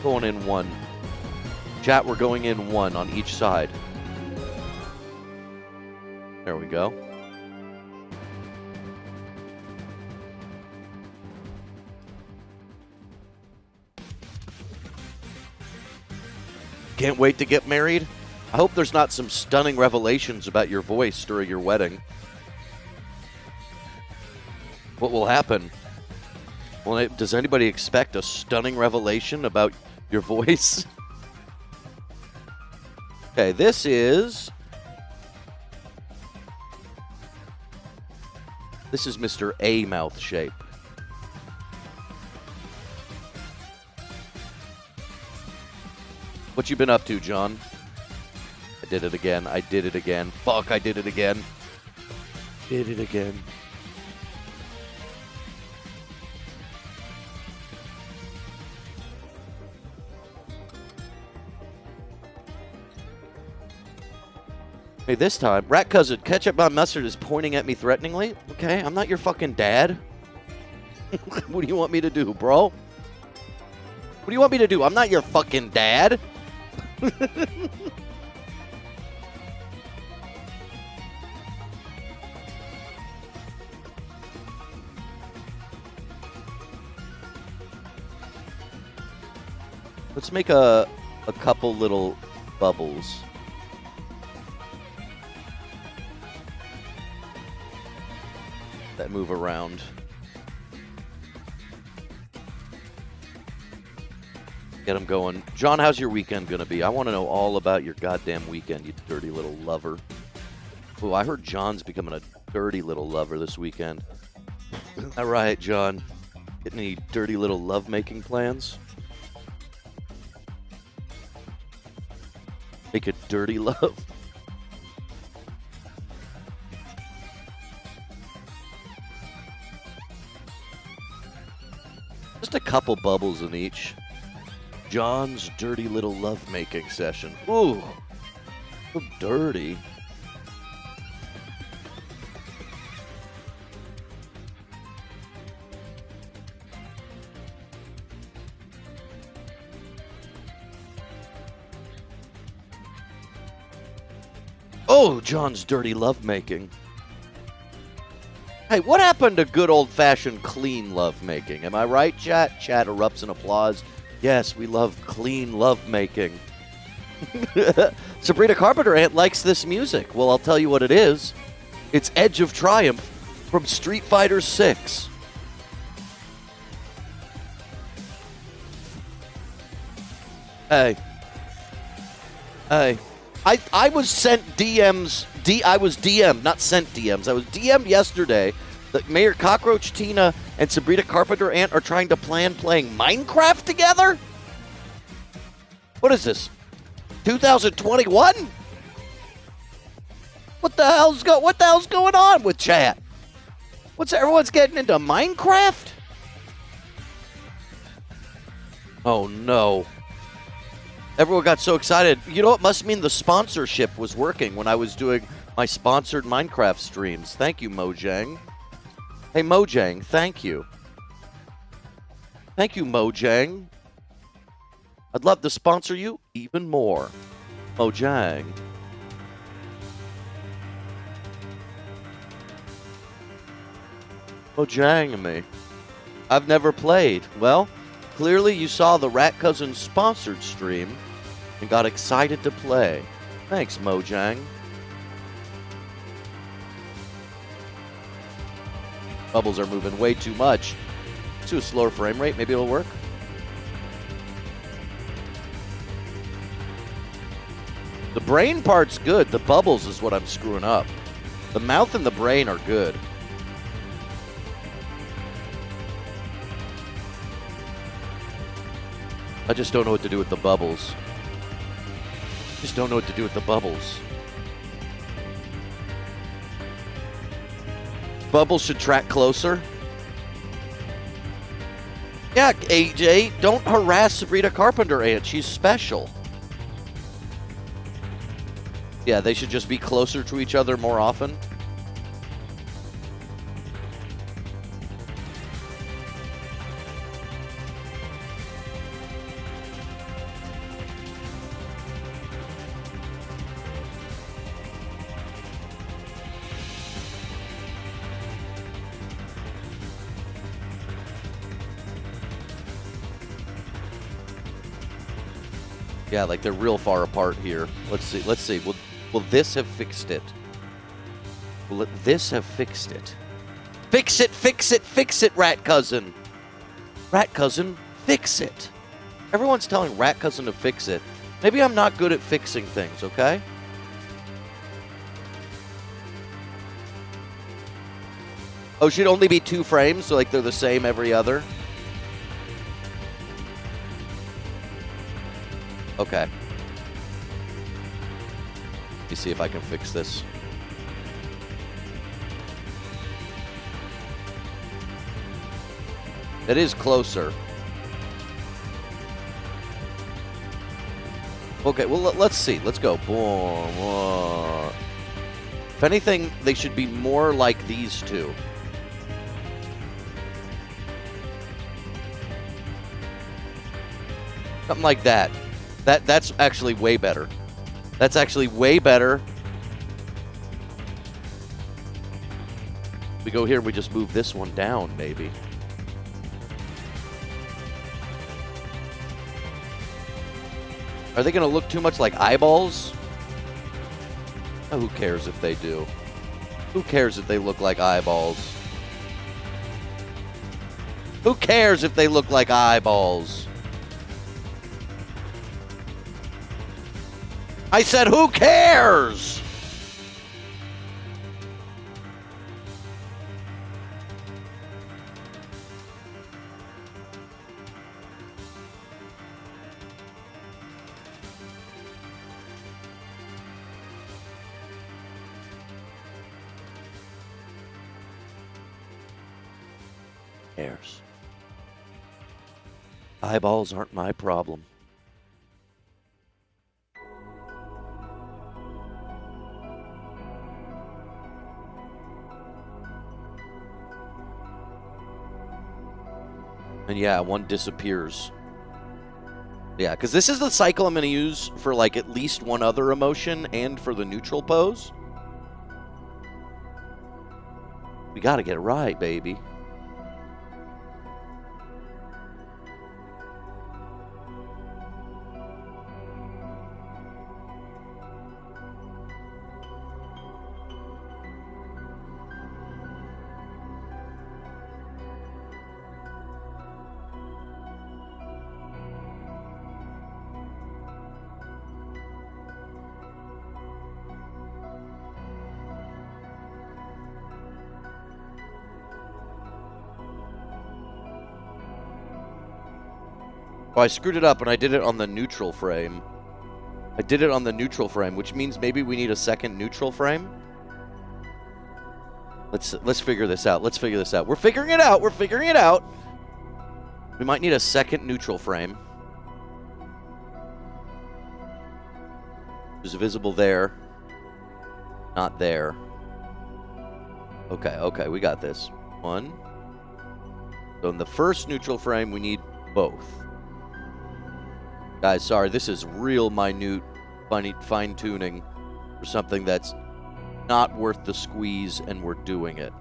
Going in one. Chat, we're going in one on each side. There we go. Can't wait to get married. I hope there's not some stunning revelations about your voice during your wedding. What will happen? Well, does anybody expect a stunning revelation about your voice? Okay, this is Mr. A mouth shape. What you been up to, John? I did it again. I did it again. Fuck, I did it again. Did it again. Hey, this time, RatCousin, ketchup on mustard is pointing at me threateningly. Okay, I'm not your fucking dad. What do you want me to do, bro? What do you want me to do? I'm not your fucking dad. Let's make a couple little bubbles. That move around. Get them going. John, how's your weekend going to be? I want to know all about your goddamn weekend, you dirty little lover. Oh, I heard John's becoming a dirty little lover this weekend. All right, John. Get any dirty little love-making plans? Make a dirty love. Just a couple bubbles in each. John's dirty little love-making session. Ooh, so dirty. Oh, John's dirty lovemaking. Hey, what happened to good old-fashioned clean lovemaking? Am I right, chat? Chat erupts in applause. Yes, we love clean lovemaking. Sabrina Carpenter Ant likes this music. Well, I'll tell you what it is. It's Edge of Triumph from Street Fighter 6. Hey. Hey. I was sent DMs. I was DM'd, not sent DMs. I was DM'd yesterday that Mayor Cockroach Tina and Sabrina Carpenter Ant are trying to plan playing Minecraft together? What is this? 2021? What the hell's going on with chat? Everyone's getting into Minecraft? Oh no. Everyone got so excited. You know, it must mean the sponsorship was working when I was doing my sponsored Minecraft streams. Thank you, Mojang. Hey, Mojang, thank you. Thank you, Mojang. I'd love to sponsor you even more. Mojang. Mojang me. I've never played. Well, clearly you saw the RatCousin sponsored stream and got excited to play. Thanks, Mojang. Bubbles are moving way too much. To a slower frame rate, maybe it'll work. The brain part's good. The bubbles is what I'm screwing up. The mouth and the brain are good. I just don't know what to do with the bubbles. Just don't know what to do with the bubbles. Bubbles should track closer. Yeah, AJ, don't harass Sabrina Carpenter Ant. She's special. Yeah, they should just be closer to each other more often. Yeah, like they're real far apart here. Let's see. Let's see. Will this have fixed it? Will this have fixed it? Fix it, fix it, fix it, RatCousin. RatCousin, fix it. Everyone's telling RatCousin to fix it. Maybe I'm not good at fixing things, okay? Oh, should only be 2 frames, so like they're the same every other? Okay. Let me see if I can fix this. It is closer. Okay, well, let's see. Let's go. Boom. If anything, they should be more like these two. Something like that. That's actually way better. That's actually way better. We go here and we just move this one down, maybe. Are they going to look too much like eyeballs? Oh, who cares if they do? Who cares if they look like eyeballs? Who cares if they look like eyeballs? I said, who cares? Cares. Eyeballs aren't my problem. And yeah, one disappears. Yeah, because this is the cycle I'm going to use for like at least one other emotion and for the neutral pose. We got to get it right, baby. Oh, I screwed it up and I did it on the neutral frame. I did it on the neutral frame, which means maybe we need a second neutral frame. Let's figure this out. Let's figure this out. We're figuring it out. We're figuring it out. We might need a second neutral frame. It's visible there. Not there. Okay, okay, we got this. One. So in the first neutral frame, we need both. Guys, sorry, this is real minute fine-tuning for something that's not worth the squeeze, and we're doing it.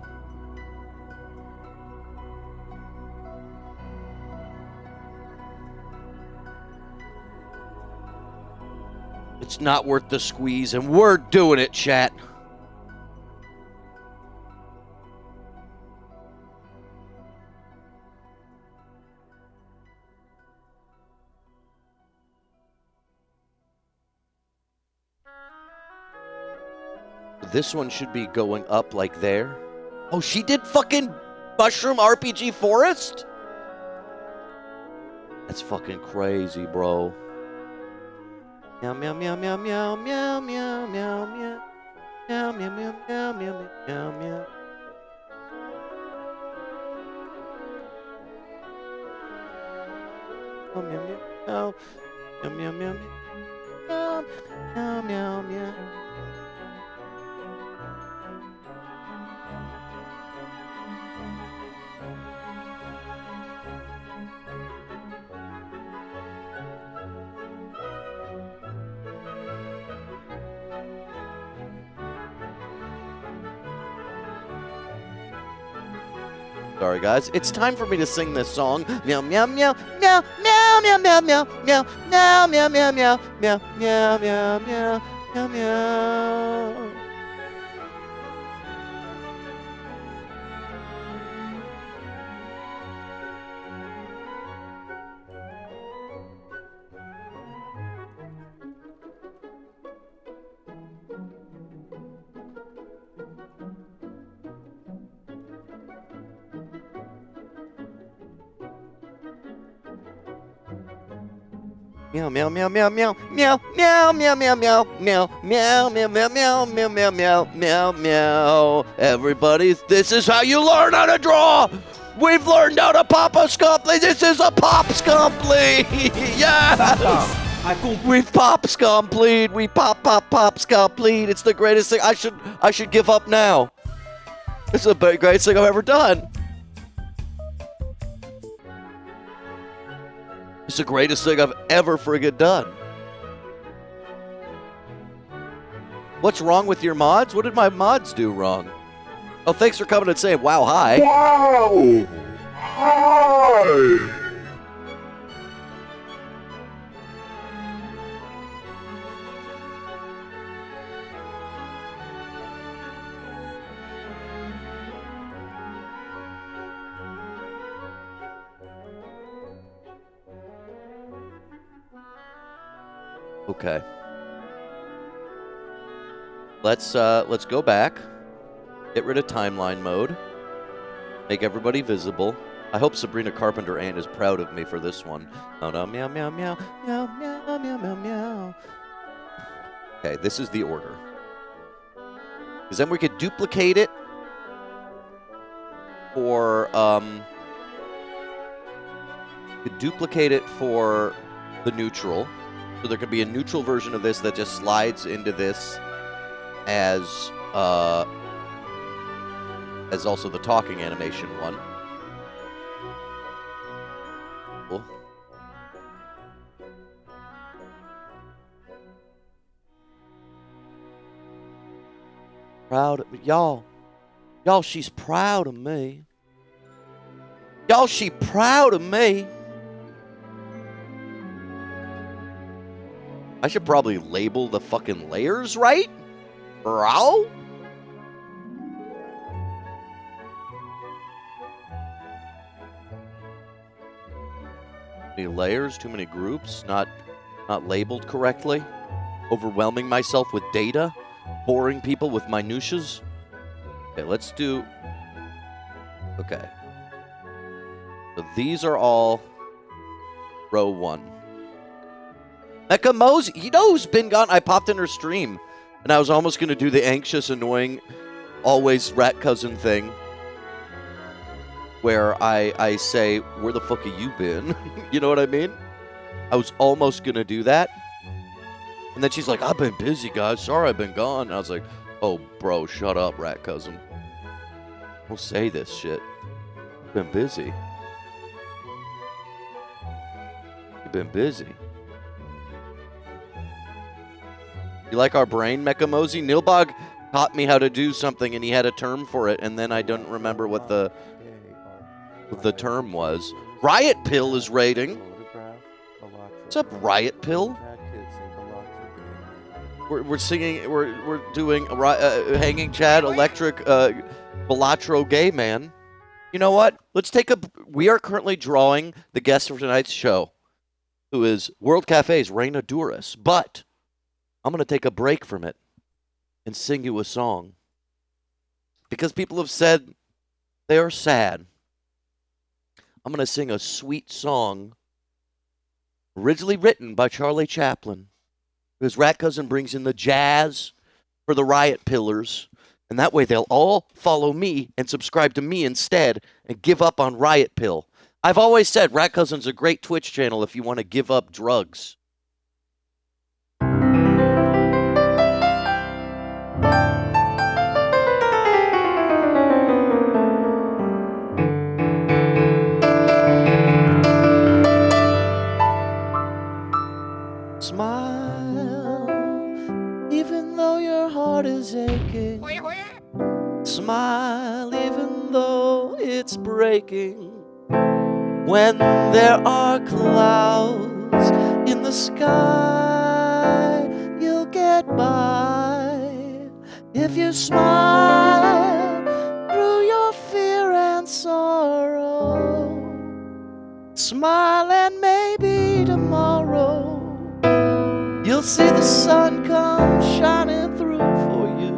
It's not worth the squeeze, and we're doing it, chat. This one should be going up like there. Oh, she did fucking Mushroom RPG Forest? That's fucking crazy, bro. Meow, meow, meow, meow, meow, meow, meow, meow, meow. Meow, meow, meow, meow, meow, meow, meow. Meow, meow, meow, meow, meow, meow, meow, meow, meow, meow. Sorry, guys. It's time for me to sing this song. Meow, meow, meow, meow, meow, meow, meow, meow, meow, meow, meow, meow, meow, meow, meow, meow, meow, meow, meow. Meow, meow, meow, meow, meow, meow, meow, meow, meow, meow, meow, meow, meow, meow, meow, meow, meow, meow, meow, meow. Everybody, this is how you learn how to draw. We've learned how to pop a scumply. This is a pop scumply. Yes. We've pop scumply. We pop scumply. It's the greatest thing. I should give up now. This is the greatest thing I've ever done. It's the greatest thing I've ever friggin' done. What's wrong with your mods? What did my mods do wrong? Oh, thanks for coming and saying wow, hi. Wow! Hi! Okay. Let's go back. Get rid of timeline mode. Make everybody visible. I hope Sabrina Carpenter Ann is proud of me for this one. Oh no, meow meow meow meow meow meow meow meow. Okay, this is the order. Because then we could duplicate it for the neutral. So there could be a neutral version of this that just slides into this as also the talking animation one. Cool. Proud of y'all. Y'all, she's proud of me. Y'all, she proud of me. I should probably label the fucking layers right, bro. Too many layers, too many groups, not labeled correctly, overwhelming myself with data, boring people with minutiae. Okay, let's do. Okay, so these are all row 1. Mecca Mosey, you know who's been gone? I popped in her stream, and I was almost going to do the anxious, annoying, always RatCousin thing, where I say, where the fuck have you been? You know what I mean? I was almost going to do that. And then she's like, I've been busy, guys. Sorry I've been gone. And I was like, oh, bro, shut up, RatCousin. Don't say this shit. You've been busy. You've been busy. You like our brain, Mecha Mosey? Nilbog taught me how to do something, and he had a term for it, and then I don't remember what the term was. Riot Pill is raiding. What's up, Riot Pill? We're singing. We're doing Hanging Chad, Electric, Balatro, Gay Man. You know what? Let's take a. We are currently drawing the guest for tonight's show, who is World Cafe's Reina Duras, but I'm going to take a break from it and sing you a song. Because people have said they are sad. I'm going to sing a sweet song originally written by Charlie Chaplin. Because RatCousin brings in the jazz for the Riot Pillars. And that way they'll all follow me and subscribe to me instead and give up on Riot Pill. I've always said RatCousin's a great Twitch channel if you want to give up drugs. Smile, even though your heart is aching. Smile, even though it's breaking. When there are clouds in the sky, you'll get by. If you smile through your fear and sorrow, smile and maybe tomorrow you'll see the sun come shining through for you.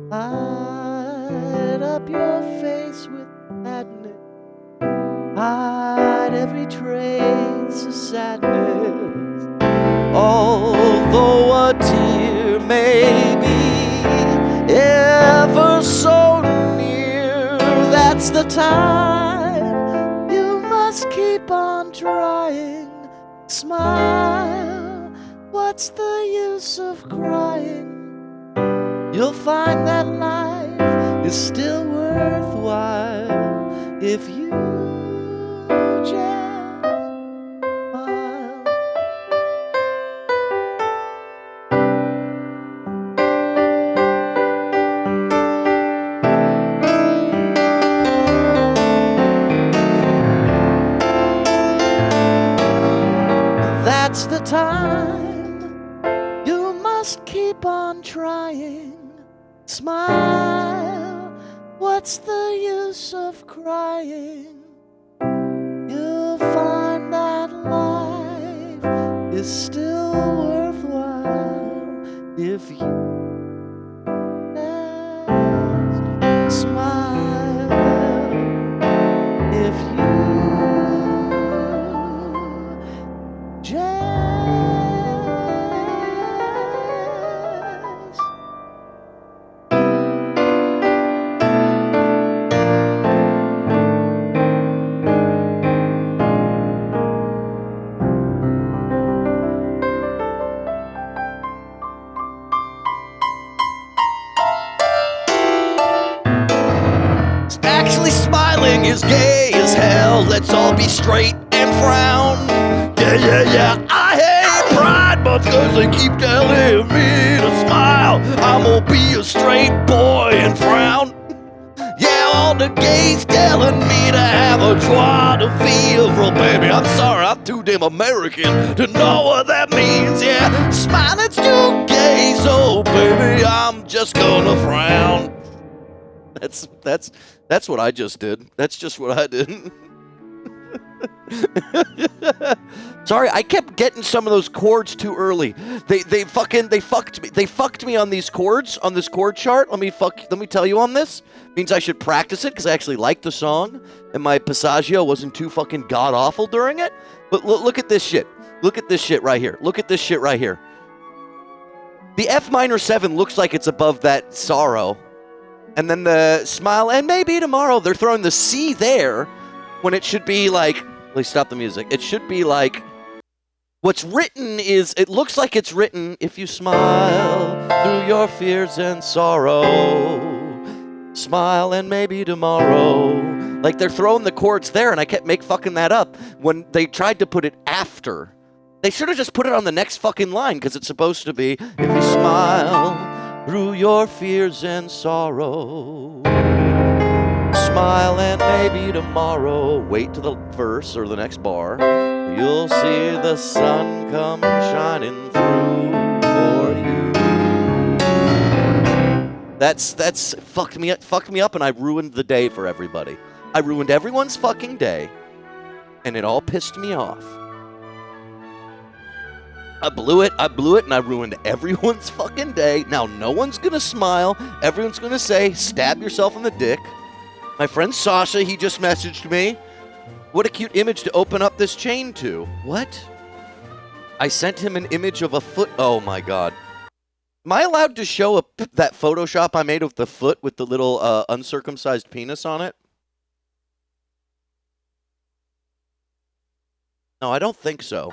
Light up your face with sadness. Hide every trace of sadness. Although a tear may be ever so near, that's the time you must keep on trying. Smile, what's the use of crying? You'll find that life is still worthwhile if you just smile. What's the use of crying? You'll find that life is still worthwhile if you just smile. If you just actually smiling is gay as hell. Let's all be straight and frown. Yeah. I hate Pride Month cause they keep telling me to smile. I'm gonna be a straight boy and frown. Yeah, all the gays telling me to have a joie de vivre, baby. I'm sorry, I'm too damn American to know what that means. Yeah, smiling's too gay, so baby, I'm just gonna frown. That's what I just did. That's just what I did. Sorry, I kept getting some of those chords too early. They fucked me. They fucked me on these chords, on this chord chart. Let me tell you on this. Means I should practice it because I actually like the song and my passaggio wasn't too fucking god awful during it. But look at this shit. Look at this shit right here. Look at this shit right here. The F minor 7 looks like it's above that sorrow. And then the smile, and maybe tomorrow, they're throwing the C there when it should be like, please stop the music. It should be like, what's written is, it looks like it's written, if you smile through your fears and sorrow, smile and maybe tomorrow. Like they're throwing the chords there, and I kept fucking that up when they tried to put it after. They should have just put it on the next fucking line, because it's supposed to be, if you smile through your fears and sorrow, smile and maybe tomorrow. Wait to the verse or the next bar. You'll see the sun come shining through for you. That's fucked me up, and I ruined the day for everybody. I ruined everyone's fucking day, and it all pissed me off. I blew it, and I ruined everyone's fucking day. Now no one's gonna smile. Everyone's gonna say, stab yourself in the dick. My friend Sasha, he just messaged me. What a cute image to open up this chain to. What? I sent him an image of a foot. Oh my god. Am I allowed to show that Photoshop I made of the foot with the little uncircumcised penis on it? No, I don't think so.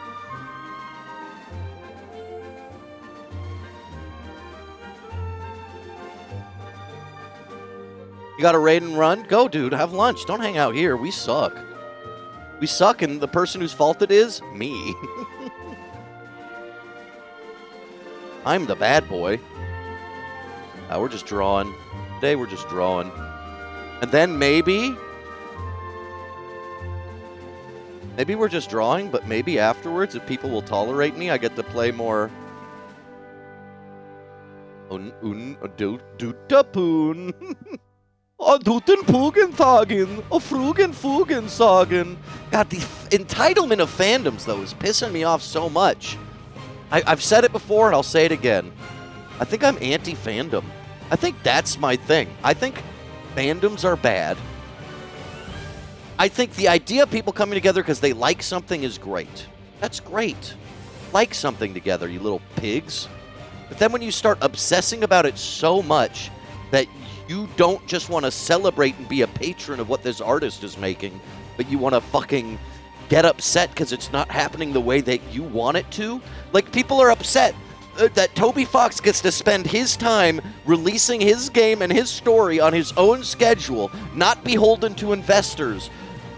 You got to raid and run? Go, dude. Have lunch. Don't hang out here. We suck. We suck, and the person whose fault it is, me. I'm the bad boy. We're just drawing. Today we're just drawing. And then maybe we're just drawing, but maybe afterwards, if people will tolerate me, I get to play more. Du-da-poon. Oh, duten Pugenthagen, oh, Frugen sagen. God, the entitlement of fandoms, though, is pissing me off so much. I've said it before, and I'll say it again. I think I'm anti-fandom. I think that's my thing. I think fandoms are bad. I think the idea of people coming together because they like something is great. That's great. Like something together, you little pigs. But then when you start obsessing about it so much that you don't just want to celebrate and be a patron of what this artist is making, but you want to fucking get upset because it's not happening the way that you want it to. Like, people are upset that Toby Fox gets to spend his time releasing his game and his story on his own schedule, not beholden to investors,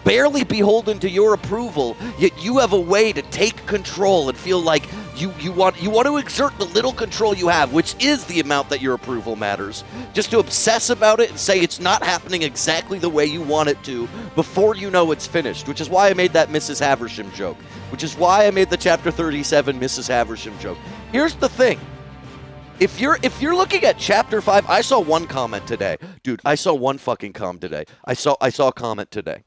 barely beholden to your approval, yet you have a way to take control and feel like you want to exert the little control you have, which is the amount that your approval matters, just to obsess about it and say it's not happening exactly the way you want it to before you know it's finished, which is why I made that Mrs. Haversham joke, which is why I made the Chapter 37 Mrs. Haversham joke. Here's the thing. If you're looking at chapter 5, I saw one comment today. Dude, I saw one fucking comment today. I saw a comment today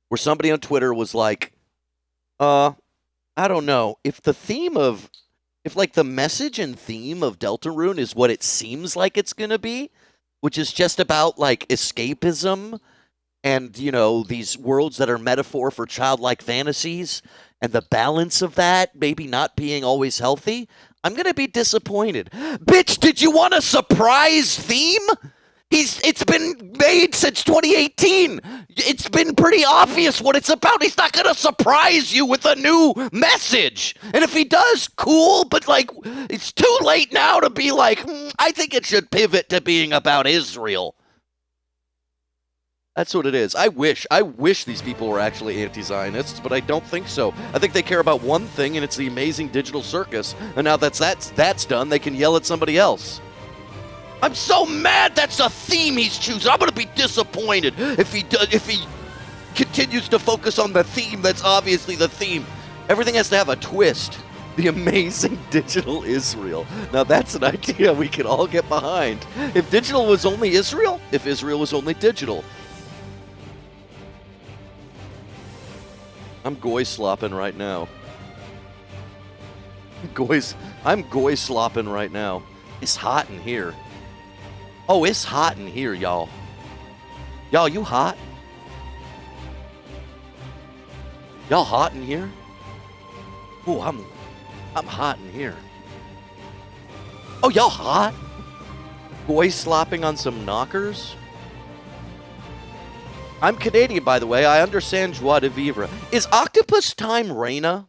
where somebody on Twitter was like, I don't know, if like the message and theme of Deltarune is what it seems like it's going to be, which is just about like escapism and, you know, these worlds that are metaphor for childlike fantasies and the balance of that maybe not being always healthy, I'm going to be disappointed. Bitch, did you want a surprise theme? It's been made since 2018. It's been pretty obvious what it's about. He's not going to surprise you with a new message. And if he does, cool, but like it's too late now to be like, I think it should pivot to being about Israel. That's what it is. I wish these people were actually anti-Zionists, but I don't think so. I think they care about one thing, and it's the amazing digital circus. And now that's done, they can yell at somebody else. I'm so mad that's a theme he's choosing. I'm going to be disappointed if he continues to focus on the theme that's obviously the theme. Everything has to have a twist. The amazing digital Israel. Now that's an idea we can all get behind. If digital was only Israel, if Israel was only digital. I'm goy slopping right now. I'm goy slopping right now. It's hot in here. Oh, it's hot in here, y'all. Y'all, you hot? Y'all hot in here? Ooh, I'm hot in here. Oh, y'all hot? Goy slopping on some knockers? I'm Canadian, by the way. I understand joie de vivre. Is octopus time Raina?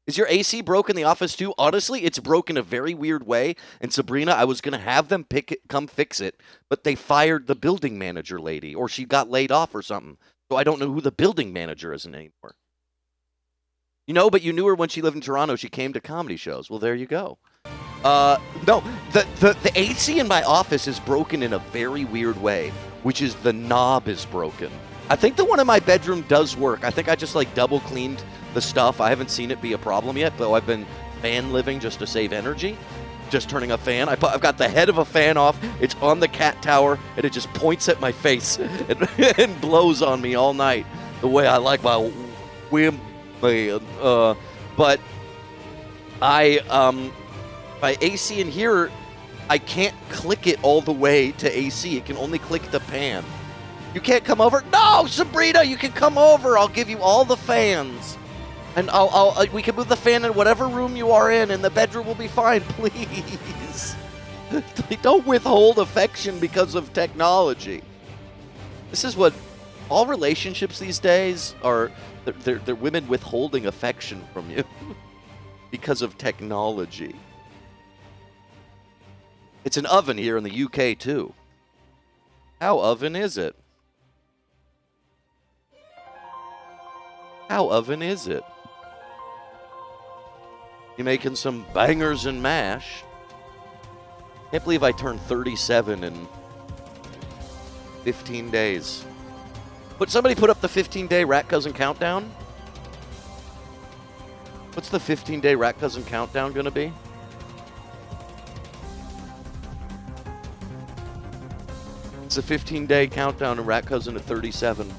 Is your AC broke in the office too? Honestly, it's broke in a very weird way. And Sabrina, I was going to have them come fix it, but they fired the building manager lady, or she got laid off or something. So I don't know who the building manager is anymore. You know, but you knew her when she lived in Toronto. She came to comedy shows. Well, there you go. No, the AC in my office is broken in a very weird way, which is the knob is broken. I think the one in my bedroom does work. I think I just like double cleaned the stuff. I haven't seen it be a problem yet, though I've been fan living just to save energy. Just turning a fan. I've got the head of a fan off. It's on the cat tower, and it just points at my face and blows on me all night the way I like my whim. But my AC in here, I can't click it all the way to AC. It can only click the pan. You can't come over? No, Sabrina, you can come over. I'll give you all the fans. And we can move the fan in whatever room you are in, and the bedroom will be fine, please. Don't withhold affection because of technology. This is what all relationships these days are. They're women withholding affection from you because of technology. It's an oven here in the UK, too. How oven is it? How oven is it? You making some bangers and mash? Can't believe I turned 37 in 15 days. But somebody put up the 15-day RatCousin countdown. What's the 15-day RatCousin countdown going to be? It's a 15-day countdown to RatCousin to 37.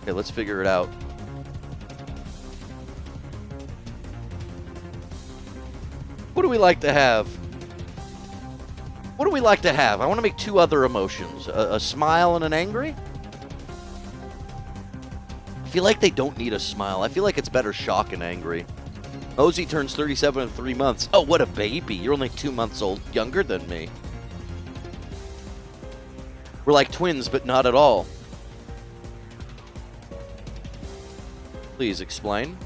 Okay, let's figure it out. What do we like to have? What do we like to have? I want to make two other emotions. A smile and an angry? I feel like they don't need a smile. I feel like it's better shock and angry. Ozzy turns 37 in 3 months. Oh, what a baby. You're only 2 months old, younger than me. We're like twins, but not at all. Please explain.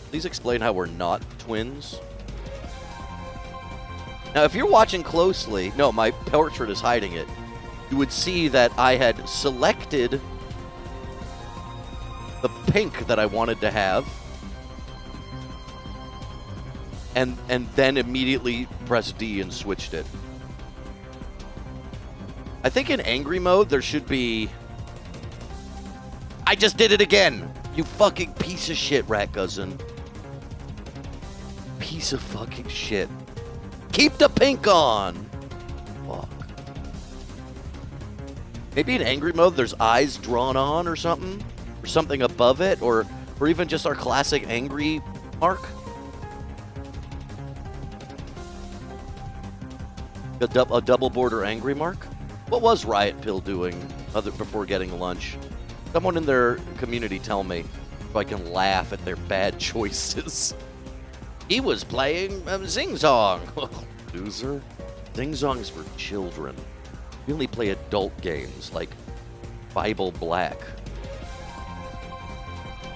Please explain how we're not twins. Now, if you're watching closely, no, my portrait is hiding it. You would see that I had selected the pink that I wanted to have, and then immediately pressed D and switched it. I think in angry mode there should be. I just did it again. You fucking piece of shit, RatCousin. Piece of fucking shit. Keep the pink on. Fuck. Maybe in angry mode there's eyes drawn on or something? Or something above it? Or even just our classic angry mark? A double border angry mark? What was Riot Pill doing before getting lunch? Someone in their community tell me so I can laugh at their bad choices. He was playing Zing Zong. Loser. Zing Zong's for children. We only play adult games like Bible Black.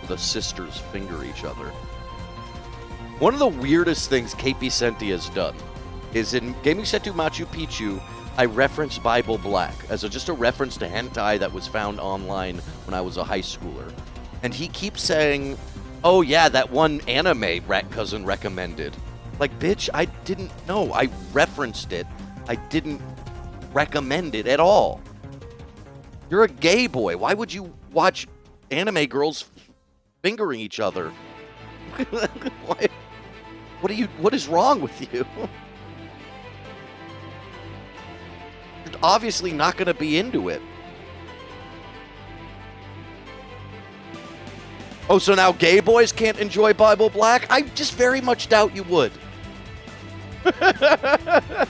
The sisters finger each other. One of the weirdest things KP Senti has done is in Gaming Setu Machu Picchu, I referenced Bible Black as just a reference to hentai that was found online when I was a high schooler. And he keeps saying, oh yeah, that one anime RatCousin recommended. Like, bitch, I didn't know. I referenced it. I didn't recommend it at all. You're a gay boy. Why would you watch anime girls fingering each other? What is wrong with you? You're obviously not going to be into it. Oh, so now gay boys can't enjoy Bible Black? I just very much doubt you would. I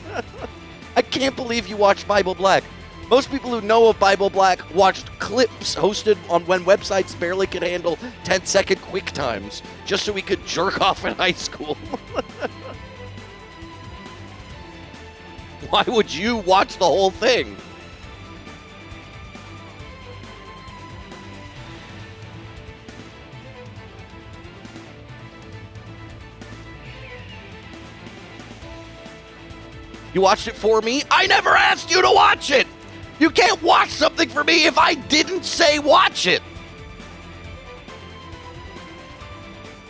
can't believe you watched Bible Black. Most people who know of Bible Black watched clips hosted on when websites barely could handle 10-second quick times just so we could jerk off in high school. Why would you watch the whole thing? You watched it for me? I never asked you to watch it! You can't watch something for me if I didn't say watch it!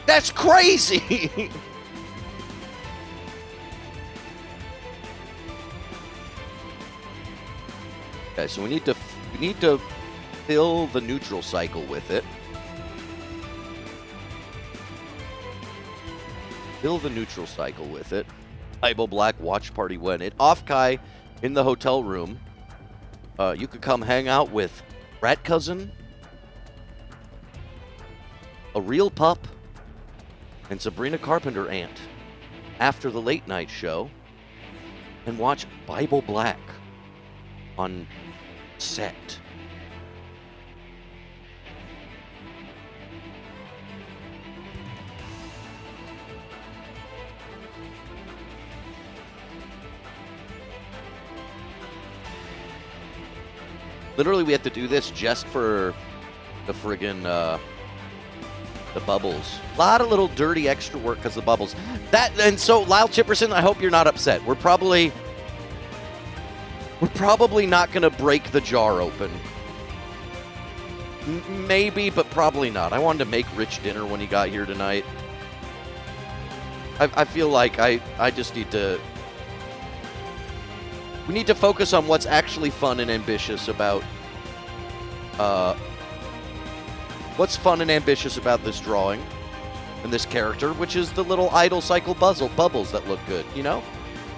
That's crazy! Okay, so we need to fill the neutral cycle with it. Fill the neutral cycle with it. Bible Black watch party when it. Off Kai in the hotel room. You could come hang out with RatCousin, a real pup, and Sabrina Carpenter Aunt after the late night show and watch Bible Black on set. Literally, we have to do this just for the friggin' the bubbles. A lot of little dirty extra work because of the bubbles. And so, Lyle Chipperson, I hope you're not upset. We're probably not going to break the jar open. Maybe, but probably not. I wanted to make Rich dinner when he got here tonight. I feel like I just need to... We need to focus on what's actually fun and ambitious about... what's fun and ambitious about this drawing and this character, which is the little idle cycle bubbles that look good, you know?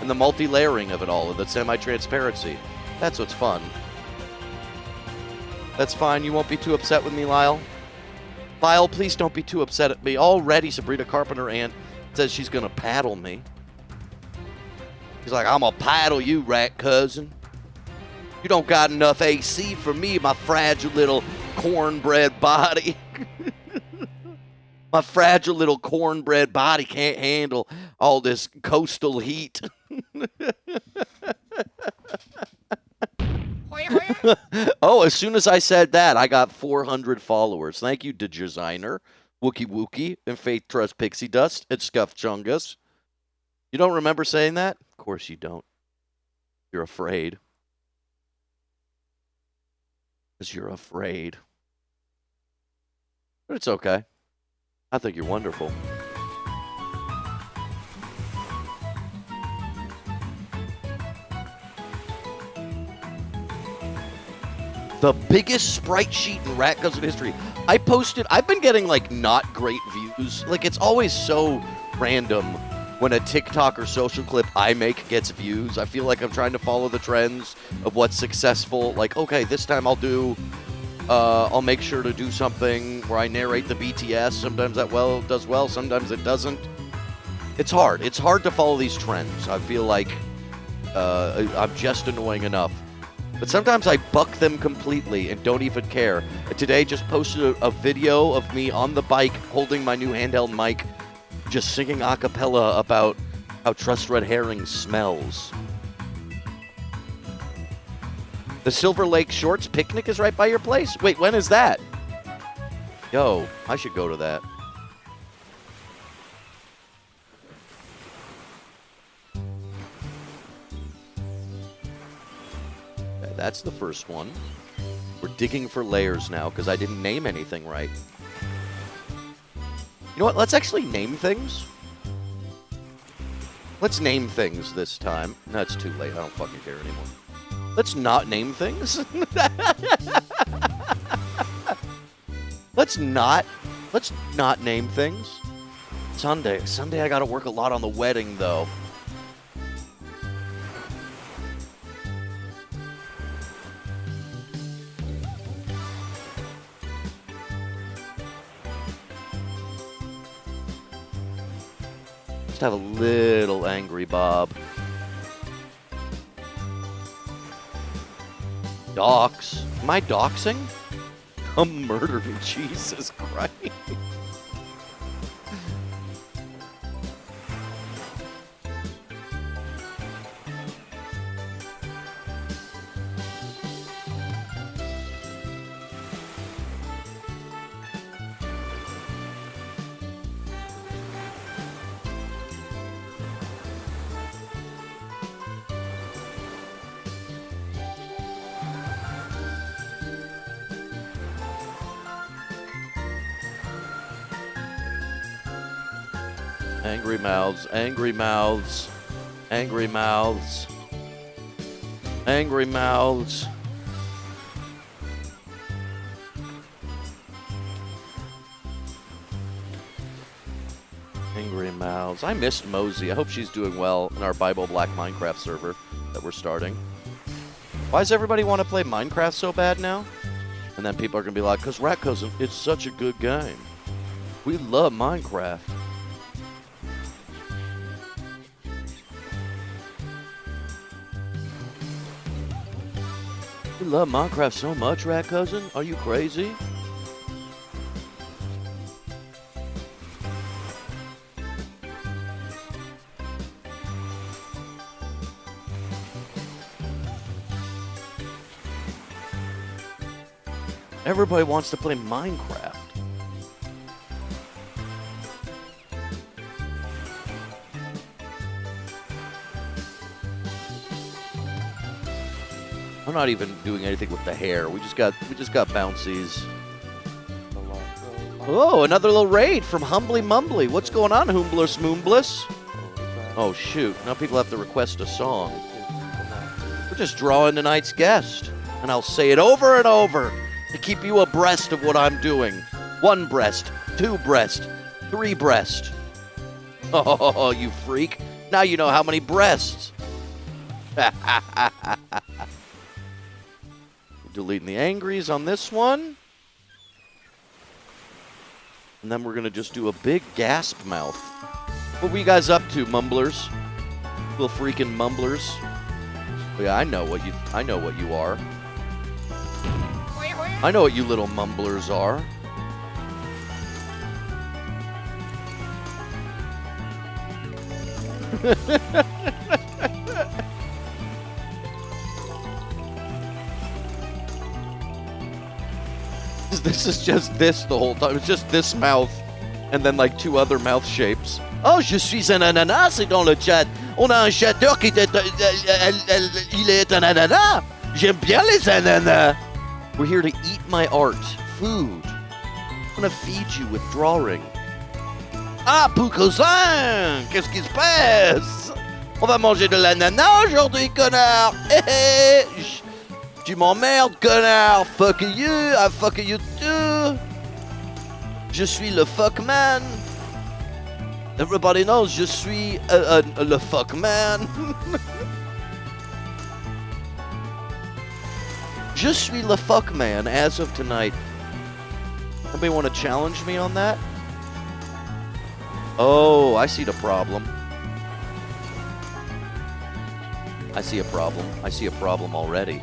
And the multi-layering of it all, and the semi-transparency. That's what's fun. That's fine. You won't be too upset with me, Lyle? Lyle, please don't be too upset at me. Already, Sabrina Carpenter Aunt says she's going to paddle me. He's like, I'm going to paddle you, RatCousin. You don't got enough AC for me, my fragile little cornbread body. My fragile little cornbread body can't handle all this coastal heat. Oh, as soon as I said that, I got 400 followers. Thank you, designer, Wookie Wookie, and Faith Trust Pixie Dust, and Scuff Chungus. You don't remember saying that? Of course you don't. You're afraid. Because you're afraid. But it's okay. I think you're wonderful. The biggest sprite sheet in RatCousin history. I've been getting, like, not great views. Like, it's always so random when a TikTok or social clip I make gets views. I feel like I'm trying to follow the trends of what's successful. Like, okay, this time I'll make sure to do something where I narrate the BTS. Sometimes that does well, sometimes it doesn't. It's hard. It's hard to follow these trends. I feel like I'm just annoying enough. But sometimes I buck them completely and don't even care. Today just posted a video of me on the bike holding my new handheld mic, just singing a cappella about how Trust Red Herring smells. The Silver Lake Shorts picnic is right by your place? Wait, when is that? Yo, I should go to that. Okay, that's the first one. We're digging for layers now because I didn't name anything right. You know what? Let's actually name things. Let's name things this time. No, it's too late. I don't fucking care anymore. Let's not name things. Let's not name things. Sunday I gotta work a lot on the wedding, though. Just have a little Angry Bob. Dox. Am I doxing? Come murder me, Jesus Christ. Angry mouths, angry mouths, angry mouths, angry mouths. Angry mouths. I missed Mosey. I hope she's doing well in our Bible Black Minecraft server that we're starting. Why does everybody want to play Minecraft so bad now? And then people are going to be like, because RatCousin, it's such a good game. We love Minecraft. We love Minecraft so much, RatCousin. Are you crazy? Everybody wants to play Minecraft. I'm not even doing anything with the hair. We just got bouncies. Oh, another little raid from Humbly Mumbly. What's going on, Humblus Moombless? Oh shoot! Now people have to request a song. We're just drawing tonight's guest, and I'll say it over and over to keep you abreast of what I'm doing. 1 breast, 2 breast, 3 breast. Oh, you freak! Now you know how many breasts. Deleting the angries on this one. And then we're going to just do a big gasp mouth. What were you guys up to, mumblers? Little freaking mumblers. Oh, yeah, I know what you are. I know what you little mumblers are. This is just this the whole time. It's just this mouth, and then like 2 other mouth shapes. Oh, je suis un ananas, c'est dans le chat. On a un chateur qui était... il est un ananas. J'aime bien les ananas. We're here to eat my art. Food. I'm gonna feed you with drawing. Ah, RatCousin! Qu'est-ce qui se passe? On va manger de l'ananas aujourd'hui, connard! Tu m'emmerdes, connard. Fuck you. I fuck you too. Je suis le fuck man. Everybody knows je suis le fuck man. Je suis le fuck man as of tonight. Anybody want to challenge me on that? Oh, I see the problem. I see a problem. I see a problem already.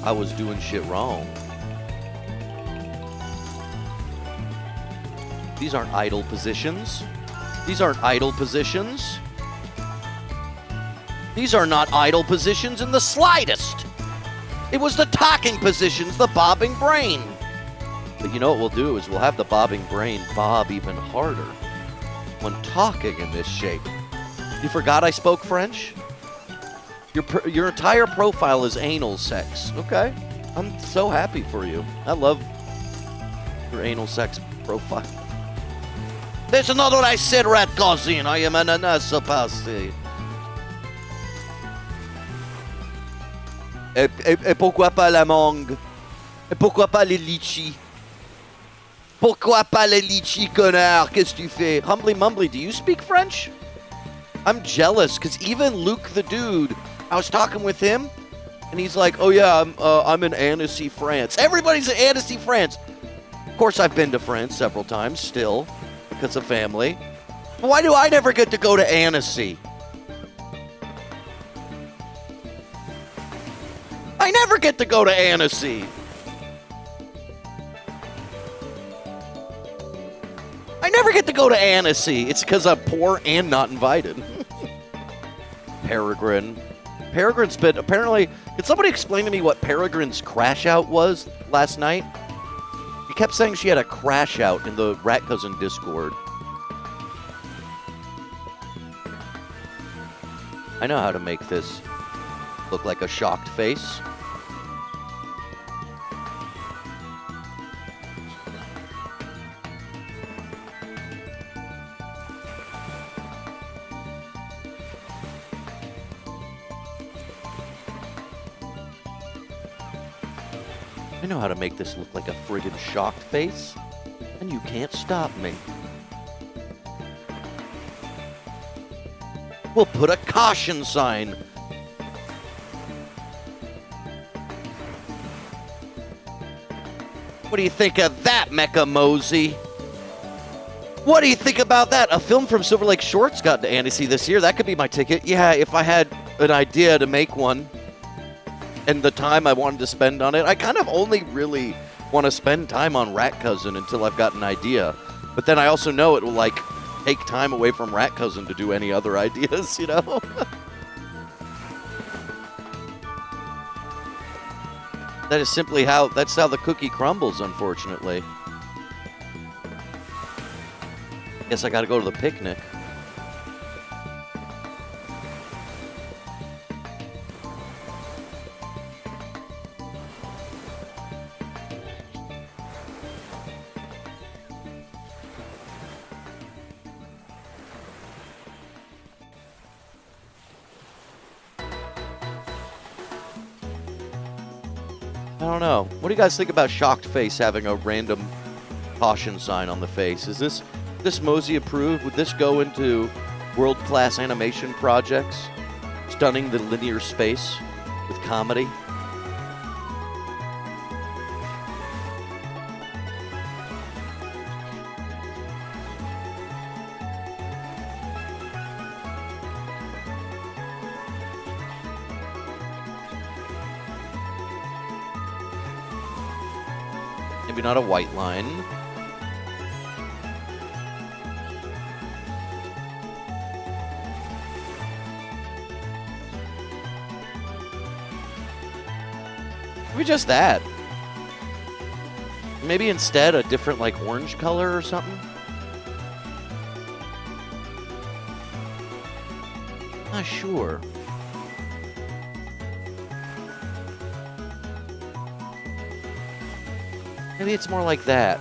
I was doing shit wrong. These aren't idle positions. These aren't idle positions. These are not idle positions in the slightest. It was the talking positions, the bobbing brain. But you know what we'll do is we'll have the bobbing brain bob even harder when talking in this shape. You forgot I spoke French? Your entire profile is anal sex. Okay. I'm so happy for you. I love your anal sex profile. That's not what I said, RatCousin. I am an anasopasty. Et pourquoi pas la mangue? Et pourquoi pas les litchis? Pourquoi pas les litchis, connard? Qu'est-ce que tu fais? Humbly Mumbly, do you speak French? I'm jealous, because even Luke the dude, I was talking with him, and he's like, oh yeah, I'm in Annecy, France. Everybody's in Annecy, France. Of course, I've been to France several times, still, because of family. But why do I never get to go to Annecy? I never get to go to Annecy. I never get to go to Annecy. It's because I'm poor and not invited. Peregrine. Peregrine's been, apparently, can somebody explain to me what Peregrine's crash out was last night? He kept saying she had a crash out in the RatCousin Discord. I know how to make this look like a shocked face. I know how to make this look like a friggin' shocked face, and you can't stop me. We'll put a caution sign. What do you think of that, Mecha Mosey? What do you think about that? A film from Silver Lake Shorts got to Annecy this year. That could be my ticket. Yeah, if I had an idea to make one and the time I wanted to spend on it. I kind of only really want to spend time on RatCousin until I've got an idea. But then I also know it will, like, take time away from RatCousin to do any other ideas, you know? That is simply that's how the cookie crumbles, unfortunately. Guess I gotta go to the picnic. I don't know. What do you guys think about Shocked Face having a random caution sign on the face? Is this Mosey approved? Would this go into world-class animation projects? Stunning the linear space with comedy? Maybe not a white line. Maybe just that. Maybe instead a different, like, orange color or something. Not sure. Maybe it's more like that.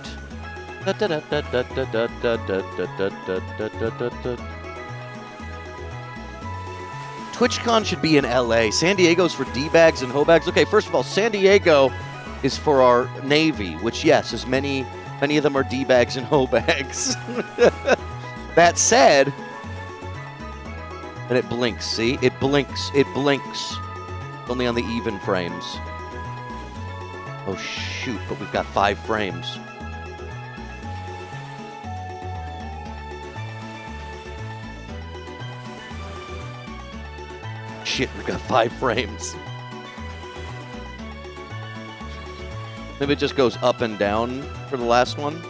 TwitchCon should be in LA. San Diego's for D-bags and ho-bags. Okay, first of all, San Diego is for our Navy, which, yes, is many of them are D-bags and ho-bags. That said, and it blinks, see? It blinks. Only on the even frames. Oh, shoot, but we've got 5 frames. Shit, we've got 5 frames. Maybe it just goes up and down for the last one.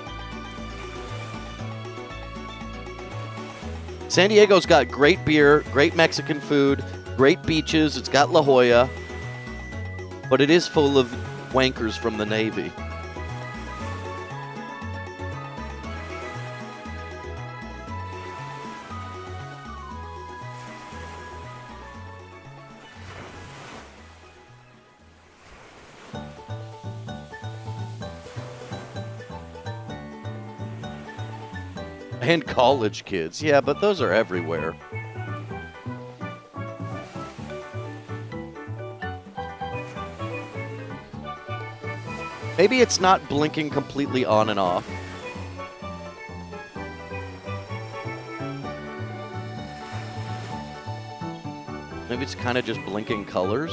San Diego's got great beer, great Mexican food, great beaches. It's got La Jolla. But it is full of wankers from the Navy. And college kids. Yeah, but those are everywhere. Maybe it's not blinking completely on and off. Maybe it's kind of just blinking colors.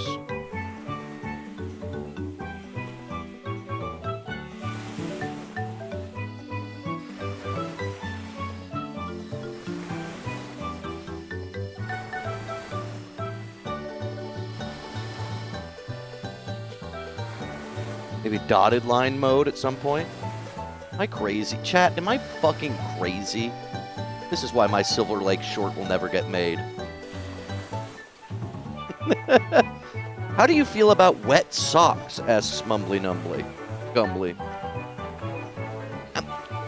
Maybe dotted line mode at some point. Am I crazy? Chat, am I fucking crazy? This is why my Silver Lake short will never get made. How do you feel about wet socks? Asks Mumbly Numbly. Gumbly.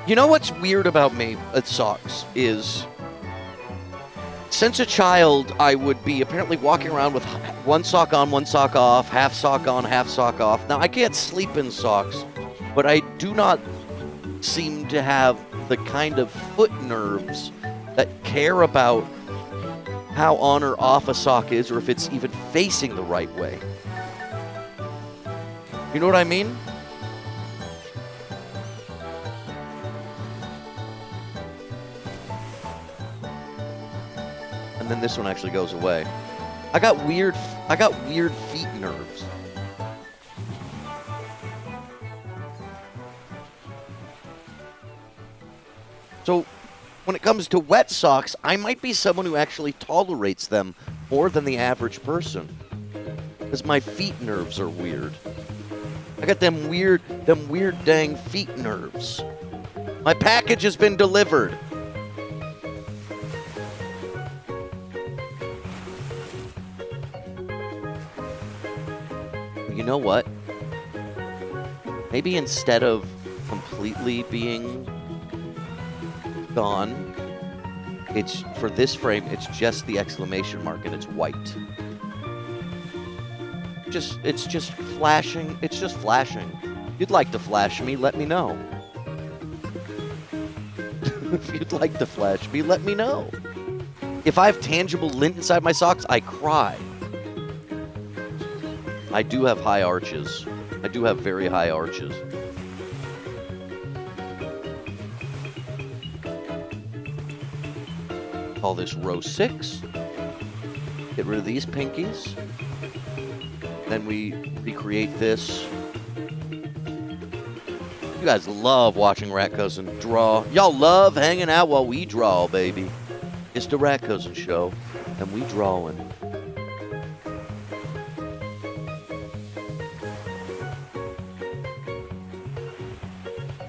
You know what's weird about me at socks is... Since a child, I would be apparently walking around with one sock on, one sock off, half sock on, half sock off. Now, I can't sleep in socks, but I do not seem to have the kind of foot nerves that care about how on or off a sock is or if it's even facing the right way. You know what I mean? And then this one actually goes away. I got weird feet nerves. So, when it comes to wet socks, I might be someone who actually tolerates them more than the average person. Because my feet nerves are weird. I got them weird dang feet nerves. My package has been delivered. You know what? Maybe instead of completely being gone, it's for this frame, it's just the exclamation mark and it's white. It's just flashing. It's just flashing. If you'd like to flash me, let me know. If you'd like to flash me, let me know. If I have tangible lint inside my socks, I cry. I do have high arches. I do have very high arches. Call this row 6. Get rid of these pinkies. Then we recreate this. You guys love watching RatCousin draw. Y'all love hanging out while we draw, baby. It's the RatCousin show, and we drawing.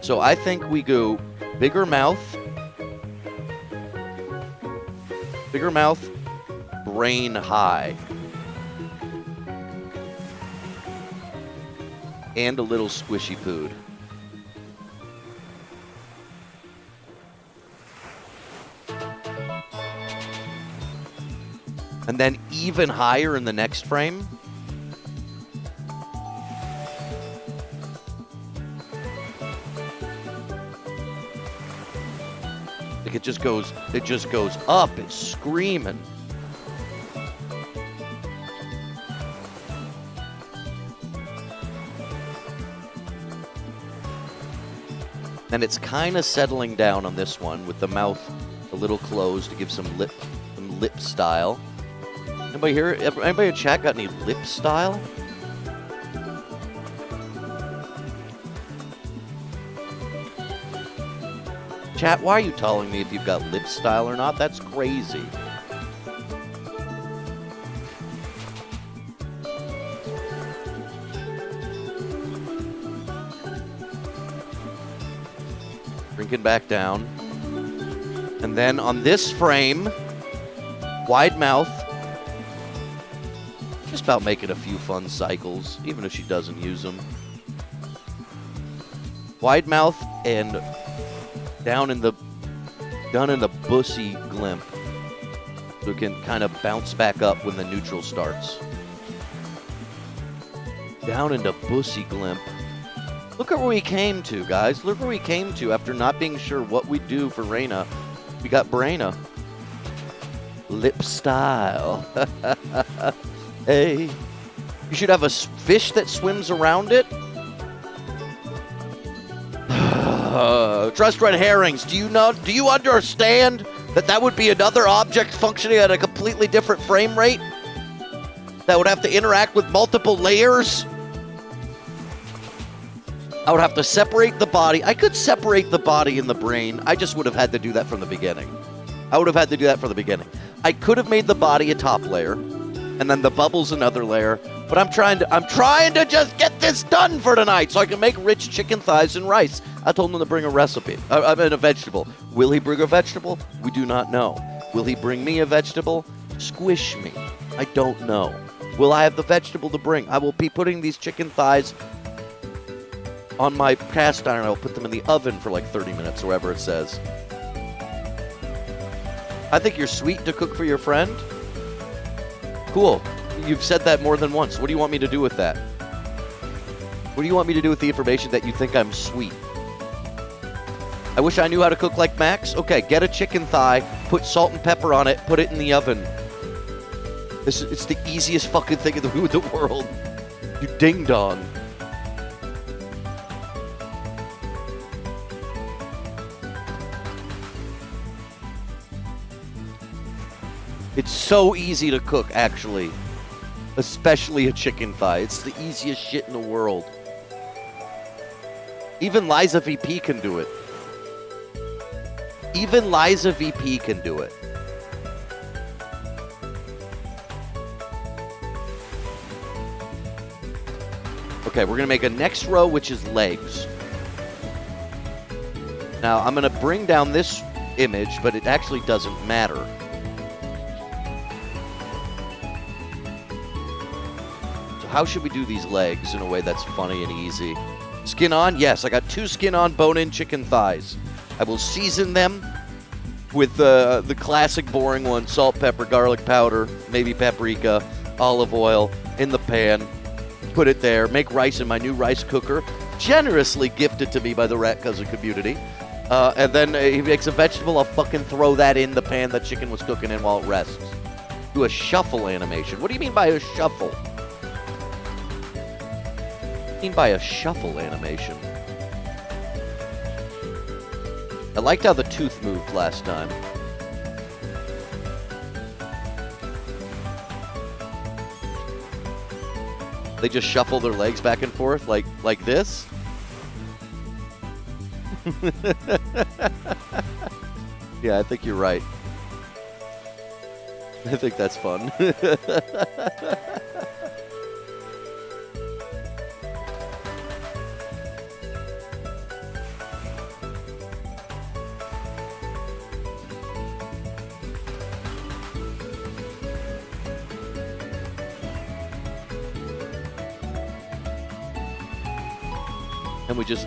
So I think we go bigger mouth, brain high, and a little squishy food. And then even higher in the next frame. Like it just goes up, it's screaming. And it's kind of settling down on this one with the mouth a little closed to give some lip style. Anybody here? Anybody in chat got any lip style? Chat, why are you telling me if you've got lip style or not? That's crazy. Drinking back down. And then on this frame, wide mouth. Just about making a few fun cycles, even if she doesn't use them. Wide mouth and down in the bussy glimp. So it can kind of bounce back up when the neutral starts. Down into bussy glimp. Look at where we came to, guys. Look where we came to after not being sure what we'd do for Reyna. We got Brayna. Lip style. Hey. You should have a fish that swims around it. Trust red herrings. Do you understand that would be another object functioning at a completely different frame rate? That would have to interact with multiple layers? I would have to separate the body. I could separate the body and the brain. I just would have had to do that from the beginning. I could have made the body a top layer, and then the bubbles another layer. But I'm trying to just get this done for tonight so I can make rich chicken thighs and rice. I told him to bring a recipe. I mean, a vegetable. Will he bring a vegetable? We do not know. Will he bring me a vegetable? Squish me. I don't know. Will I have the vegetable to bring? I will be putting these chicken thighs on my cast iron. I'll put them in the oven for like 30 minutes, or whatever it says. I think you're sweet to cook for your friend. Cool. You've said that more than once. What do you want me to do with that? What do you want me to do with the information that you think I'm sweet? I wish I knew how to cook like Max. Okay, get a chicken thigh, put salt and pepper on it, put it in the oven. It's the easiest fucking thing in the world. You ding dong. It's so easy to cook, actually. Especially a chicken thigh. It's the easiest shit in the world. Even Liza VP can do it. Okay, we're going to make a next row, which is legs. Now, I'm going to bring down this image, but it actually doesn't matter. How should we do these legs in a way that's funny and easy? Skin on? Yes, I got 2 skin on, bone-in chicken thighs. I will season them with the classic boring one, salt, pepper, garlic powder, maybe paprika, olive oil in the pan. Put it there. Make rice in my new rice cooker, generously gifted to me by the RatCousin community. And then he makes a vegetable. I'll fucking throw that in the pan that chicken was cooking in while it rests. Do a shuffle animation. What do you mean by a shuffle? By a shuffle animation. I liked how the tooth moved last time. They just shuffle their legs back and forth like this. Yeah, I think you're right. I think that's fun.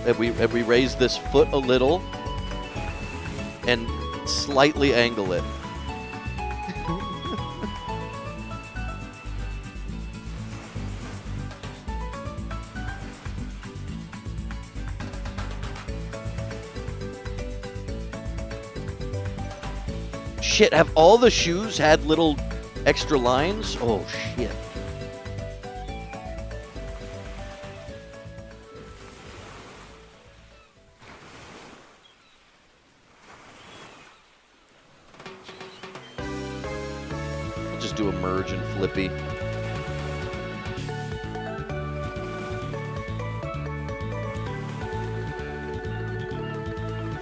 And we raise this foot a little and slightly angle it. Shit, have all the shoes had little extra lines? Oh, shit. just do a merge and flippy.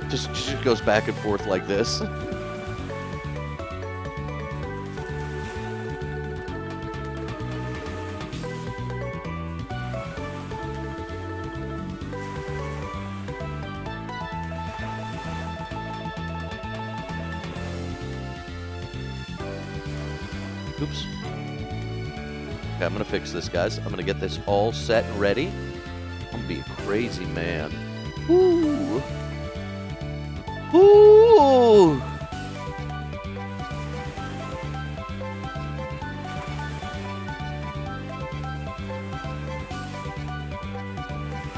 Just goes back and forth like this. Oops. Okay, I'm gonna fix this, guys. I'm gonna get this all set and ready. I'm gonna be a crazy man. Ooh. Ooh.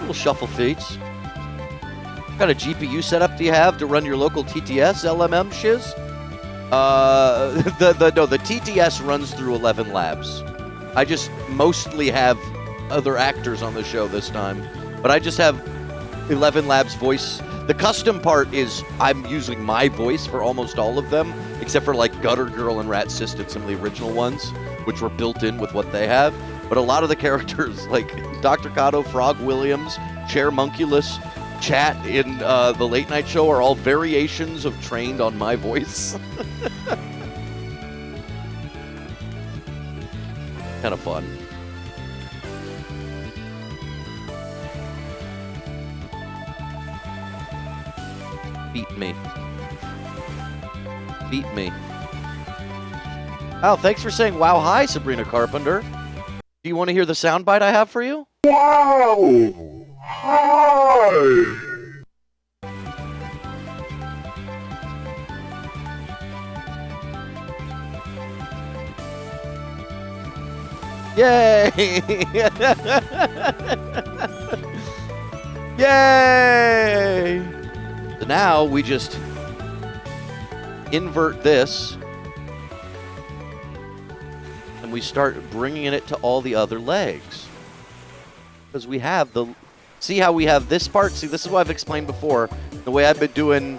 Little shuffle feats. What kind of GPU setup do you have to run your local TTS LMM shiz? The TTS runs through 11 labs. I just mostly have other actors on the show this time, but I just have 11 labs voice. The custom part is I'm using my voice for almost all of them, except for like Gutter Girl and Rat Sisted, some of the original ones, which were built in with what they have. But a lot of the characters, like Dr. Kato, Frog Williams, Chair Monkulus, Chat in the Late Night Show are all variations of trained on my voice. Kind of fun. Beat me. Beat me. Oh, thanks for saying wow hi, Sabrina Carpenter. Do you want to hear the soundbite I have for you? Wow! Hi! Yay! Yay! So now we just invert this and we start bringing it to all the other legs. Because we have the... See how we have this part? See, this is what I've explained before. The way I've been doing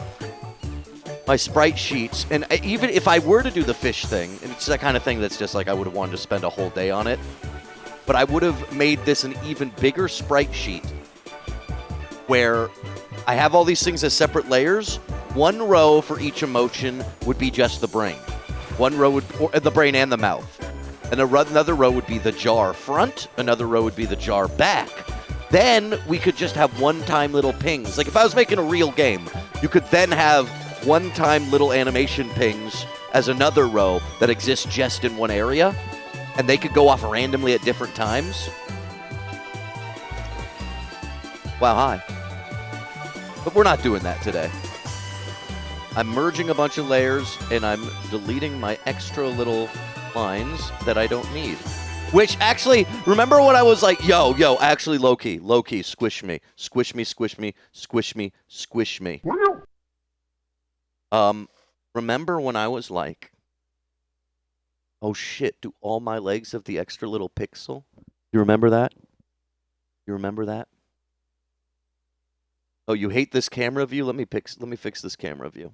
my sprite sheets. And even if I were to do the fish thing, and it's that kind of thing that's just like I would have wanted to spend a whole day on it, but I would have made this an even bigger sprite sheet where I have all these things as separate layers. One row for each emotion would be just the brain. One row would... Or the brain and the mouth. And another row would be the jar front. Another row would be the jar back. Then we could just have one-time little pings. Like if I was making a real game, you could then have one-time little animation pings as another row that exists just in one area. And they could go off randomly at different times. Wow, hi. But we're not doing that today. I'm merging a bunch of layers, and I'm deleting my extra little lines that I don't need. Which, actually, remember when I was like, yo, actually, low-key, squish me. Squish me, squish me, squish me, squish me. Remember when I was like, oh shit, do all my legs have the extra little pixel? You remember that? You remember that? Oh, you hate this camera view? Let me fix this camera view.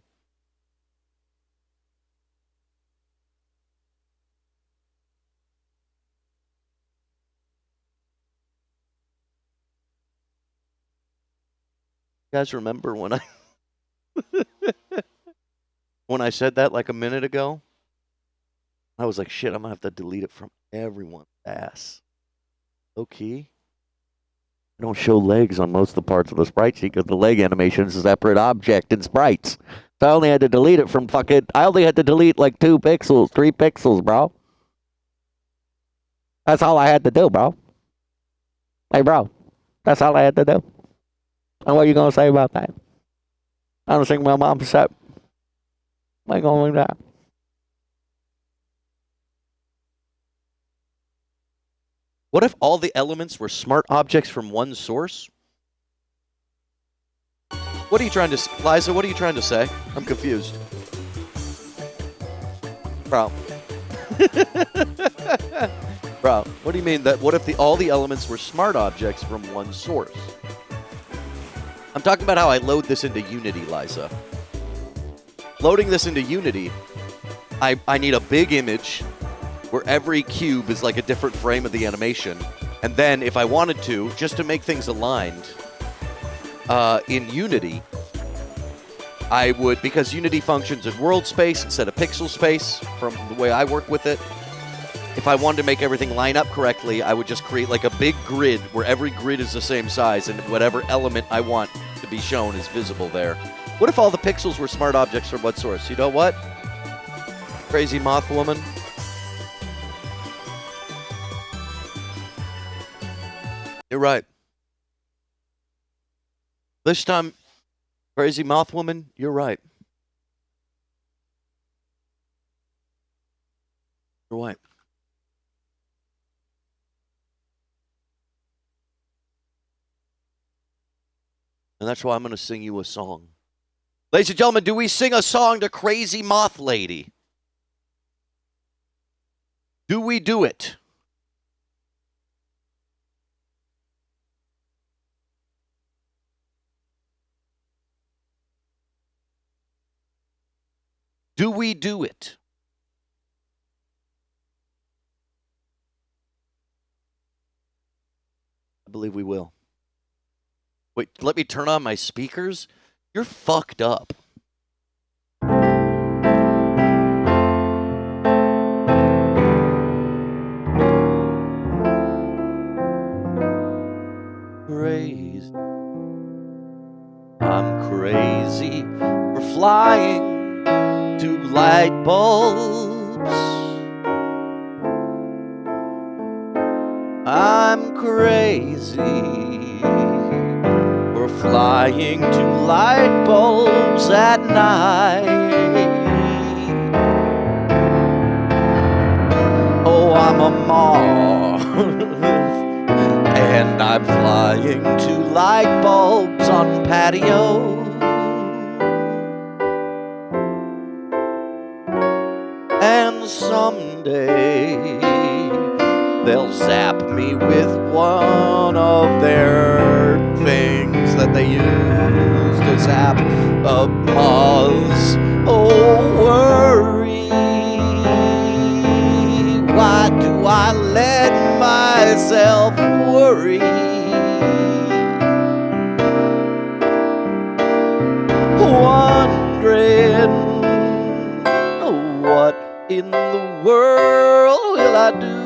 You guys remember when I when I said that like a minute ago? I was like, shit, I'm gonna have to delete it from everyone's ass. Okay. I don't show legs on most of the parts of the sprite sheet because the leg animation is a separate object in sprites. So I only had to delete it from I only had to delete like 2 pixels, 3 pixels, bro. That's all I had to do, bro. Hey, bro. That's all I had to do. And what are you gonna say about that? I don't think my mom's upset. I ain't gonna do that. What if all the elements were smart objects from one source? What are you trying to... Liza, what are you trying to say? I'm confused. Bro. Bro, what do you mean that... What if all the elements were smart objects from one source? I'm talking about how I load this into Unity, Liza. Loading this into Unity, I need a big image, where every cube is like a different frame of the animation. And then if I wanted to, just to make things aligned, in Unity, I would, because Unity functions in world space instead of pixel space from the way I work with it, if I wanted to make everything line up correctly, I would just create like a big grid where every grid is the same size and whatever element I want to be shown is visible there. What if all the pixels were smart objects from what source? You know what? Crazy moth woman. You're right. This time, crazy moth woman, you're right. You're right. And that's why I'm going to sing you a song. Ladies and gentlemen, do we sing a song to Crazy Moth Lady? Do we do it? Do we do it? I believe we will. Wait, let me turn on my speakers? You're fucked up. Crazy. I'm crazy for flying to light bulbs. I'm crazy for flying to light bulbs at night. Oh, I'm a moth, and I'm flying to light bulbs on patio. And someday they'll zap me with one of their things that they use to zap up moths. Oh, worry. Why do I let myself worry? Wondering, what in the world will I do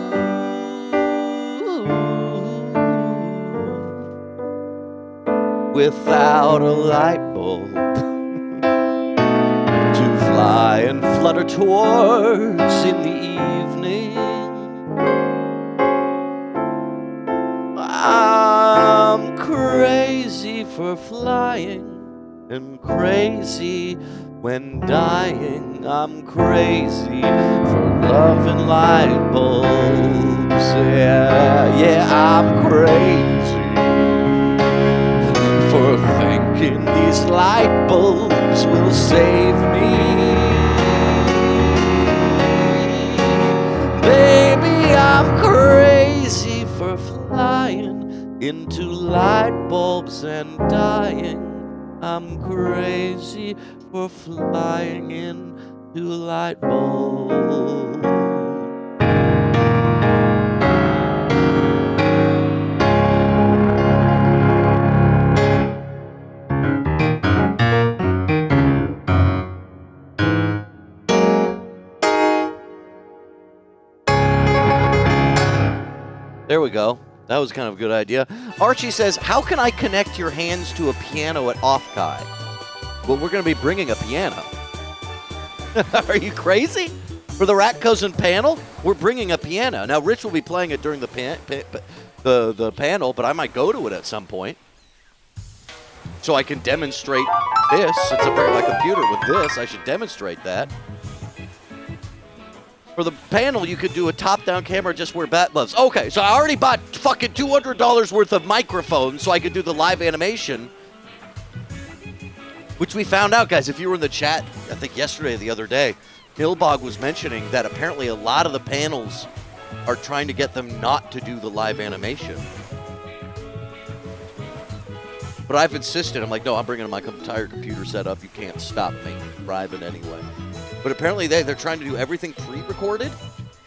without a light bulb to fly and flutter towards in the evening? I'm crazy for flying and crazy when dying. I'm crazy for loving light bulbs. Yeah, I'm crazy for thinking these light bulbs will save me. Baby, I'm crazy for flying into light bulbs and dying. I'm crazy for flying into light bulbs. There we go. That was kind of a good idea. Archie says, how can I connect your hands to a piano at Offkai? Well, we're going to be bringing a piano. Are you crazy? For the RatCousin panel, we're bringing a piano. Now, Rich will be playing it during the panel, but I might go to it at some point. So I can demonstrate this. Since I'm bringing my computer with this, I should demonstrate that. For the panel, you could do a top-down camera just where Bat loves. Okay, so I already bought fucking $200 worth of microphones so I could do the live animation. Which we found out, guys, if you were in the chat, I think yesterday or the other day, Hillbog was mentioning that apparently a lot of the panels are trying to get them not to do the live animation. But I've insisted. I'm like, no, I'm bringing my entire computer setup. You can't stop me driving anyway. But apparently they're trying to do everything pre-recorded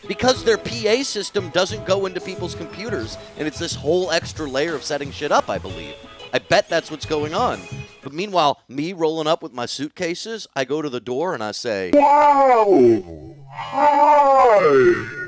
Because their PA system doesn't go into people's computers, and it's this whole extra layer of setting shit up, I believe. I bet that's what's going on. But meanwhile, me rolling up with my suitcases, I go to the door and I say, Wow! Hi!